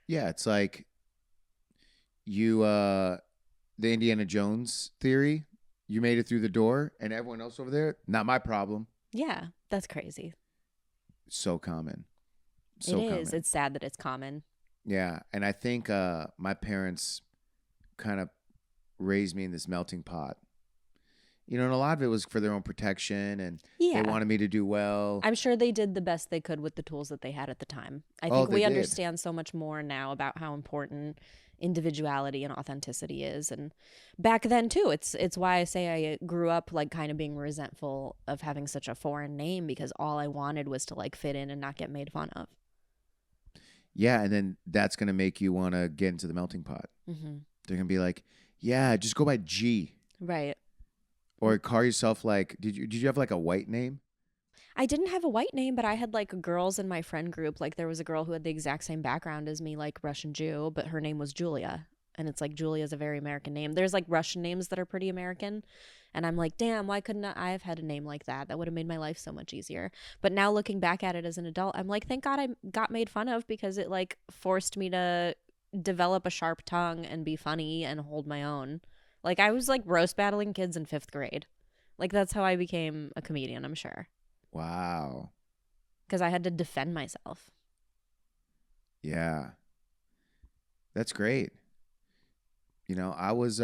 Yeah, it's like the Indiana Jones theory. You made it through the door and everyone else over there, not my problem. Yeah, that's crazy. So common. It is. It's sad that it's common. Yeah, and I think my parents kind of raised me in this melting pot. And a lot of it was for their own protection, and Yeah. they wanted me to do well. I'm sure they did the best they could with the tools that they had at the time. I Oh, think they we did. understand so much more now about how important individuality and authenticity is. And back then too, it's why I say I grew up like kind of being resentful of having such a foreign name, because all I wanted was to like fit in and not get made fun of. Yeah, and then that's going to make you want to get into the melting pot. Mm-hmm. They're going to be like, yeah, just go by G. Right. Or call yourself like, did you have like a white name? I didn't have a white name, but I had like girls in my friend group. Like there was a girl who had the exact same background as me, like Russian Jew, but her name was Julia. And it's like, Julia's a very American name. There's like Russian names that are pretty American. And I'm like, damn, why couldn't I have had a name like that? That would have made my life so much easier. But now looking back at it as an adult, I'm like, thank God I got made fun of, because it like forced me to develop a sharp tongue and be funny and hold my own. Like I was like roast battling kids in 5th grade. Like that's how I became a comedian, I'm sure. Wow. Because I had to defend myself. Yeah. That's great. I would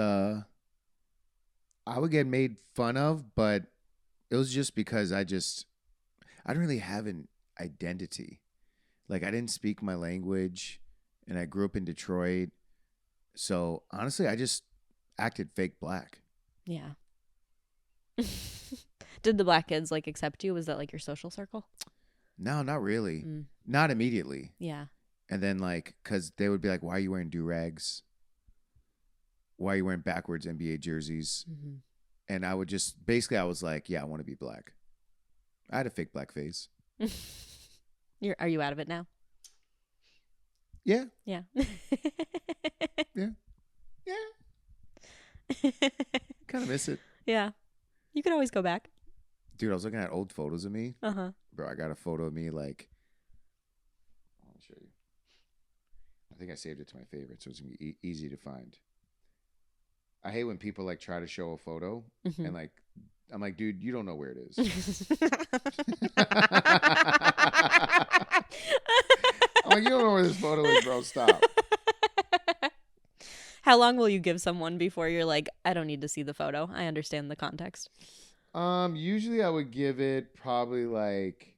get made fun of, but it was just because I don't really have an identity. Like I didn't speak my language and I grew up in Detroit. So honestly, I just acted fake black. Yeah. Did the black kids like accept you? Was that like your social circle? No, not really. Not immediately. Yeah. And then like, cause they would be like, why are you wearing do-rags? Why are you wearing backwards NBA jerseys? Mm-hmm. And I was like, yeah, I want to be black. I had a fake black face. Are you out of it now? Yeah. Yeah. Yeah. Yeah. Kind of miss it. Yeah. You could always go back. Dude, I was looking at old photos of me. Uh-huh. Bro, I got a photo of me like, I'll show you. I think I saved it to my favorite, so it's going to be easy to find. I hate when people like try to show a photo and like, I'm like, dude, you don't know where it is. I'm like, you don't know where this photo is, bro. Stop. How long will you give someone before you're like, I don't need to see the photo? I understand the context. Usually I would give it probably like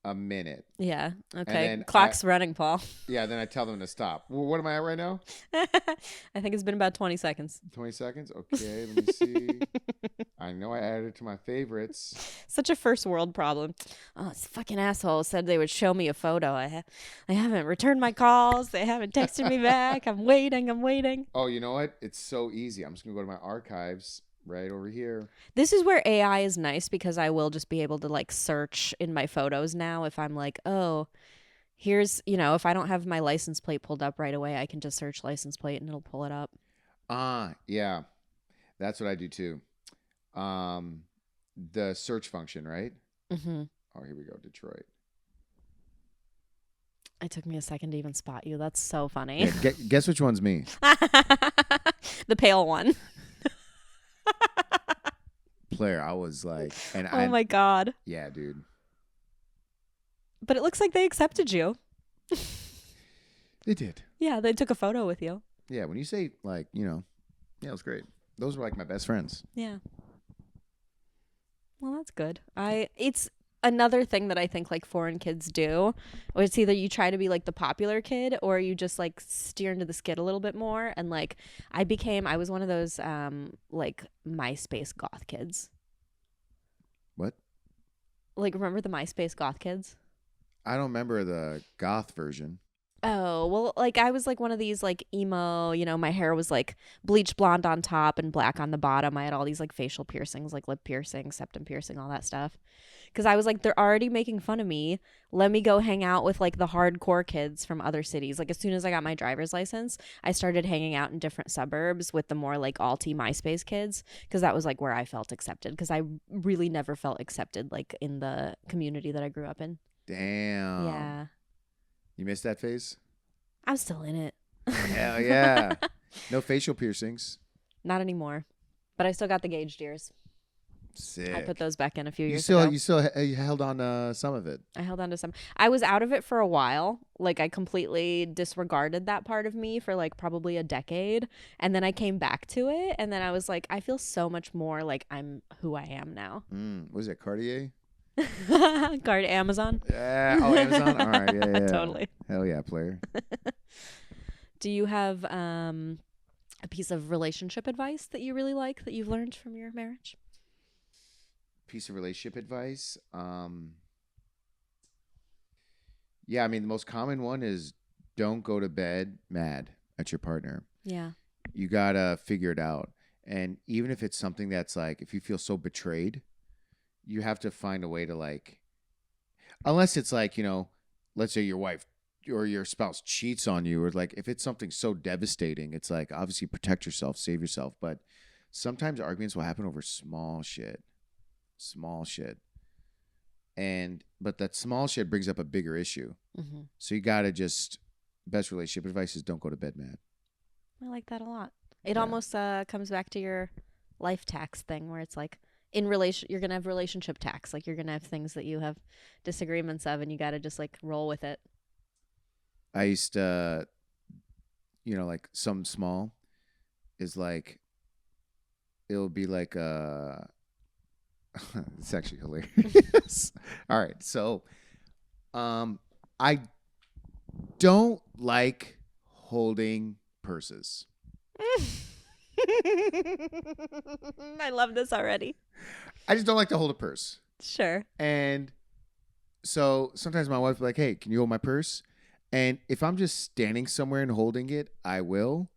a minute. Yeah. Okay. Clock's running, Paul. Yeah. Then I tell them to stop. Well, what am I at right now? I think it's been about 20 seconds. 20 seconds? Okay. Let me see. I know I added it to my favorites. Such a first world problem. Oh, this fucking asshole said they would show me a photo. I haven't returned my calls. They haven't texted me back. I'm waiting. I'm waiting. Oh, you know what? It's so easy. I'm just going to go to my archives right over here. This is where AI is nice because I will just be able to like search in my photos now. If I'm like, oh, here's, if I don't have my license plate pulled up right away, I can just search license plate and it'll pull it up. Yeah. That's what I do too. The search function, right? Mm-hmm. Oh, here we go. Detroit. It took me a second to even spot you. That's so funny. Yeah, guess which one's me? The pale one. Player. I was like, Oh my God. Yeah, dude. But it looks like they accepted you. They did. Yeah, they took a photo with you. Yeah, when you say like, yeah, it was great. Those were like my best friends. Yeah. Well, that's good. It's another thing that I think like foreign kids do. Or it's either you try to be like the popular kid or you just like steer into the skid a little bit more. And like I was one of those like MySpace goth kids. What? Like, remember the MySpace goth kids? I don't remember the goth version. Oh, well, like I was like one of these like emo, my hair was like bleach blonde on top and black on the bottom. I had all these like facial piercings, like lip piercing, septum piercing, all that stuff. Because I was like, they're already making fun of me. Let me go hang out with like the hardcore kids from other cities. Like as soon as I got my driver's license, I started hanging out in different suburbs with the more like alty MySpace kids because that was like where I felt accepted because I really never felt accepted like in the community that I grew up in. Damn. Yeah. You missed that phase? I'm still in it. Hell yeah. No facial piercings. Not anymore. But I still got the gauged ears. Sick. I put those back in a few years ago. You held on to some of it. I held on to some. I was out of it for a while. Like I completely disregarded that part of me for like probably a decade. And then I came back to it. And then I was like, I feel so much more like I'm who I am now. Was it Cartier? Guard Amazon. Yeah. Oh, Amazon? All right. Yeah. Totally. Hell yeah, player. Do you have a piece of relationship advice that you really like that you've learned from your marriage? Piece of relationship advice? Yeah, I mean, the most common one is don't go to bed mad at your partner. Yeah. You got to figure it out. And even if it's something that's like, if you feel so betrayed, you have to find a way to like, unless it's like, let's say your wife or your spouse cheats on you, or like if it's something so devastating, it's like obviously protect yourself, save yourself. But sometimes arguments will happen over small shit. But that small shit brings up a bigger issue. Mm-hmm. So you got to best relationship advice is don't go to bed mad. I like that a lot. It almost comes back to your life tax thing where it's like, you're gonna have relationship tax, like you're gonna have things that you have disagreements of and you gotta just like roll with it. I used to like something small is like it'll be like it's actually hilarious. All right, so I don't like holding purses. I love this already. I just don't like to hold a purse. Sure. And so sometimes my wife will be like, hey, can you hold my purse? And if I'm just standing somewhere and holding it, I will.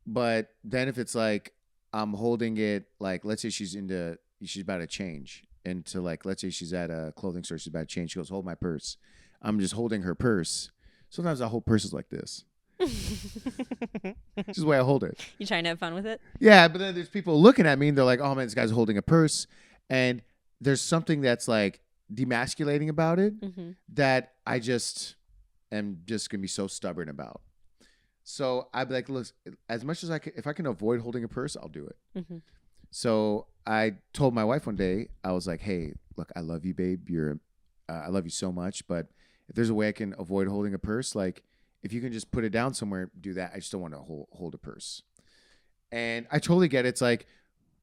But then if it's like I'm holding it, like let's say she's about to change into like, let's say she's at a clothing store, she's about to change. She goes, hold my purse. I'm just holding her purse. Sometimes I hold purses like this. This is the way I hold it. You trying to have fun with it? Yeah, but then there's people looking at me and they're like, oh man, this guy's holding a purse. And there's something that's like demasculating about it that I just am just going to be so stubborn about. So I'd be like, look, as much as I can, if I can avoid holding a purse, I'll do it. Mm-hmm. So I told my wife one day, I was like, hey, look, I love you, babe. I love you so much. But if there's a way I can avoid holding a purse, like, if you can just put it down somewhere, do that. I just don't want to hold a purse. And I totally get it. It's like,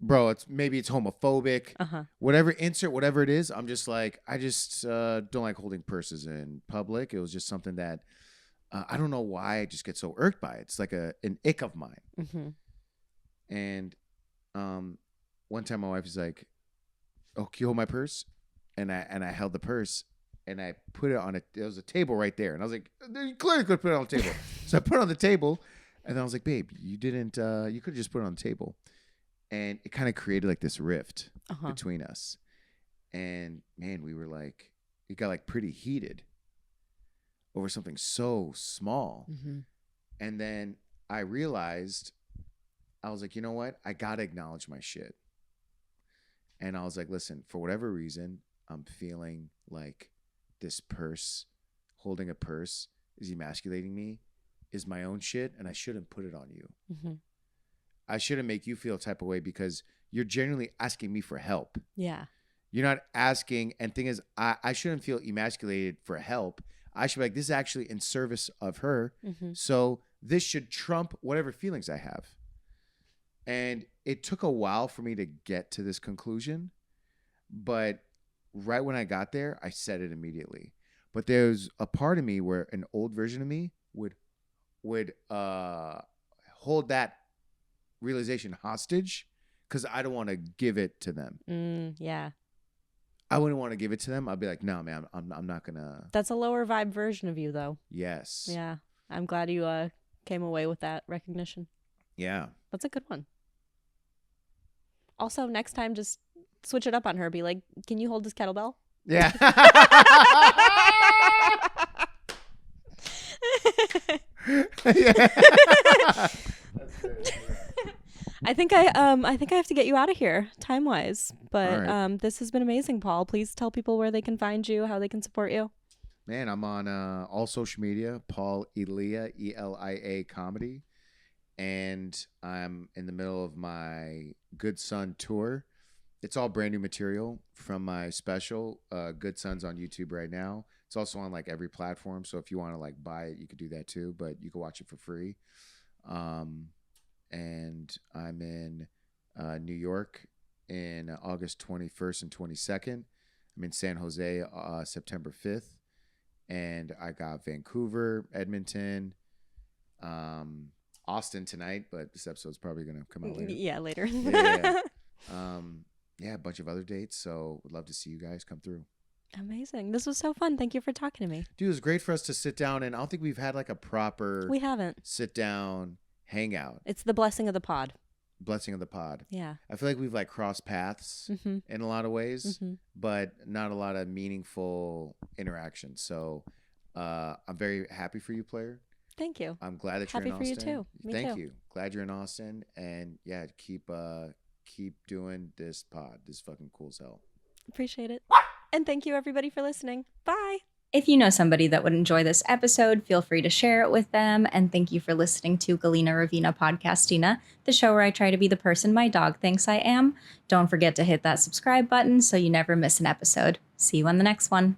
bro, maybe it's homophobic. Whatever it is. I'm just like, I just don't like holding purses in public. It was just something that I don't know why I just get so irked by it. It's like an ick of mine. Mm-hmm. And one time my wife was like, "Oh, can you hold my purse?" And I held the purse and I put it on there was a table right there, and I was like, "You clearly could put it on the table." So I put it on the table, and then I was like, "Babe, you didn't. You could have just put it on the table." And it kind of created like this rift between us. And man, we were like, it got like pretty heated over something so small. Mm-hmm. And then I realized, I was like, you know what? I got to acknowledge my shit. And I was like, listen, for whatever reason, I'm feeling like this purse, holding a purse, is emasculating me, is my own shit, and I shouldn't put it on you. Mm-hmm. I shouldn't make you feel a type of way because you're genuinely asking me for help. Yeah. You're not asking, and thing is, I shouldn't feel emasculated for help. I should be like, this is actually in service of her. Mm-hmm. So this should trump whatever feelings I have. And it took a while for me to get to this conclusion. But right when I got there, I said it immediately. But there's a part of me where an old version of me would hold that realization hostage because I don't want to give it to them. Yeah. I wouldn't want to give it to them. I'd be like, no, man, I'm not gonna. That's a lower vibe version of you, though. Yes. Yeah. I'm glad you came away with that recognition. Yeah. That's a good one. Also, next time, just switch it up on her. Be like, can you hold this kettlebell? Yeah. Yeah. I think I have to get you out of here time wise. But right. This has been amazing, Paul. Please tell people where they can find you, how they can support you. Man, I'm on all social media, Paul Elia, Elia comedy. And I'm in the middle of my Good Son tour. It's all brand new material from my special, Good Sons, on YouTube right now. It's also on like every platform. So if you want to like buy it, you could do that too, but you can watch it for free. And I'm in New York in August 21st and 22nd. I'm in San Jose September 5th. And I got Vancouver, Edmonton, Austin tonight, but this episode's probably going to come out later. Yeah, later. Yeah. Yeah, a bunch of other dates. So would love to see you guys come through. Amazing. This was so fun. Thank you for talking to me. Dude, it was great for us to sit down, and I don't think we've had like a proper We haven't. sit down hangout. It's the blessing of the pod. Blessing of the pod. Yeah. I feel like we've like crossed paths in a lot of ways, but not a lot of meaningful interaction. So I'm very happy for you, player. Thank you. I'm glad that you're happy in for Austin. you too. Me Thank too. you. Glad you're in Austin, and yeah, keep doing this pod. This is fucking cool as hell. Appreciate it. And thank you everybody for listening. Bye. If you know somebody that would enjoy this episode, feel free to share it with them. And thank you for listening to Galina Ravina Podcastina, the show where I try to be the person my dog thinks I am. Don't forget to hit that subscribe button so you never miss an episode. See you on the next one.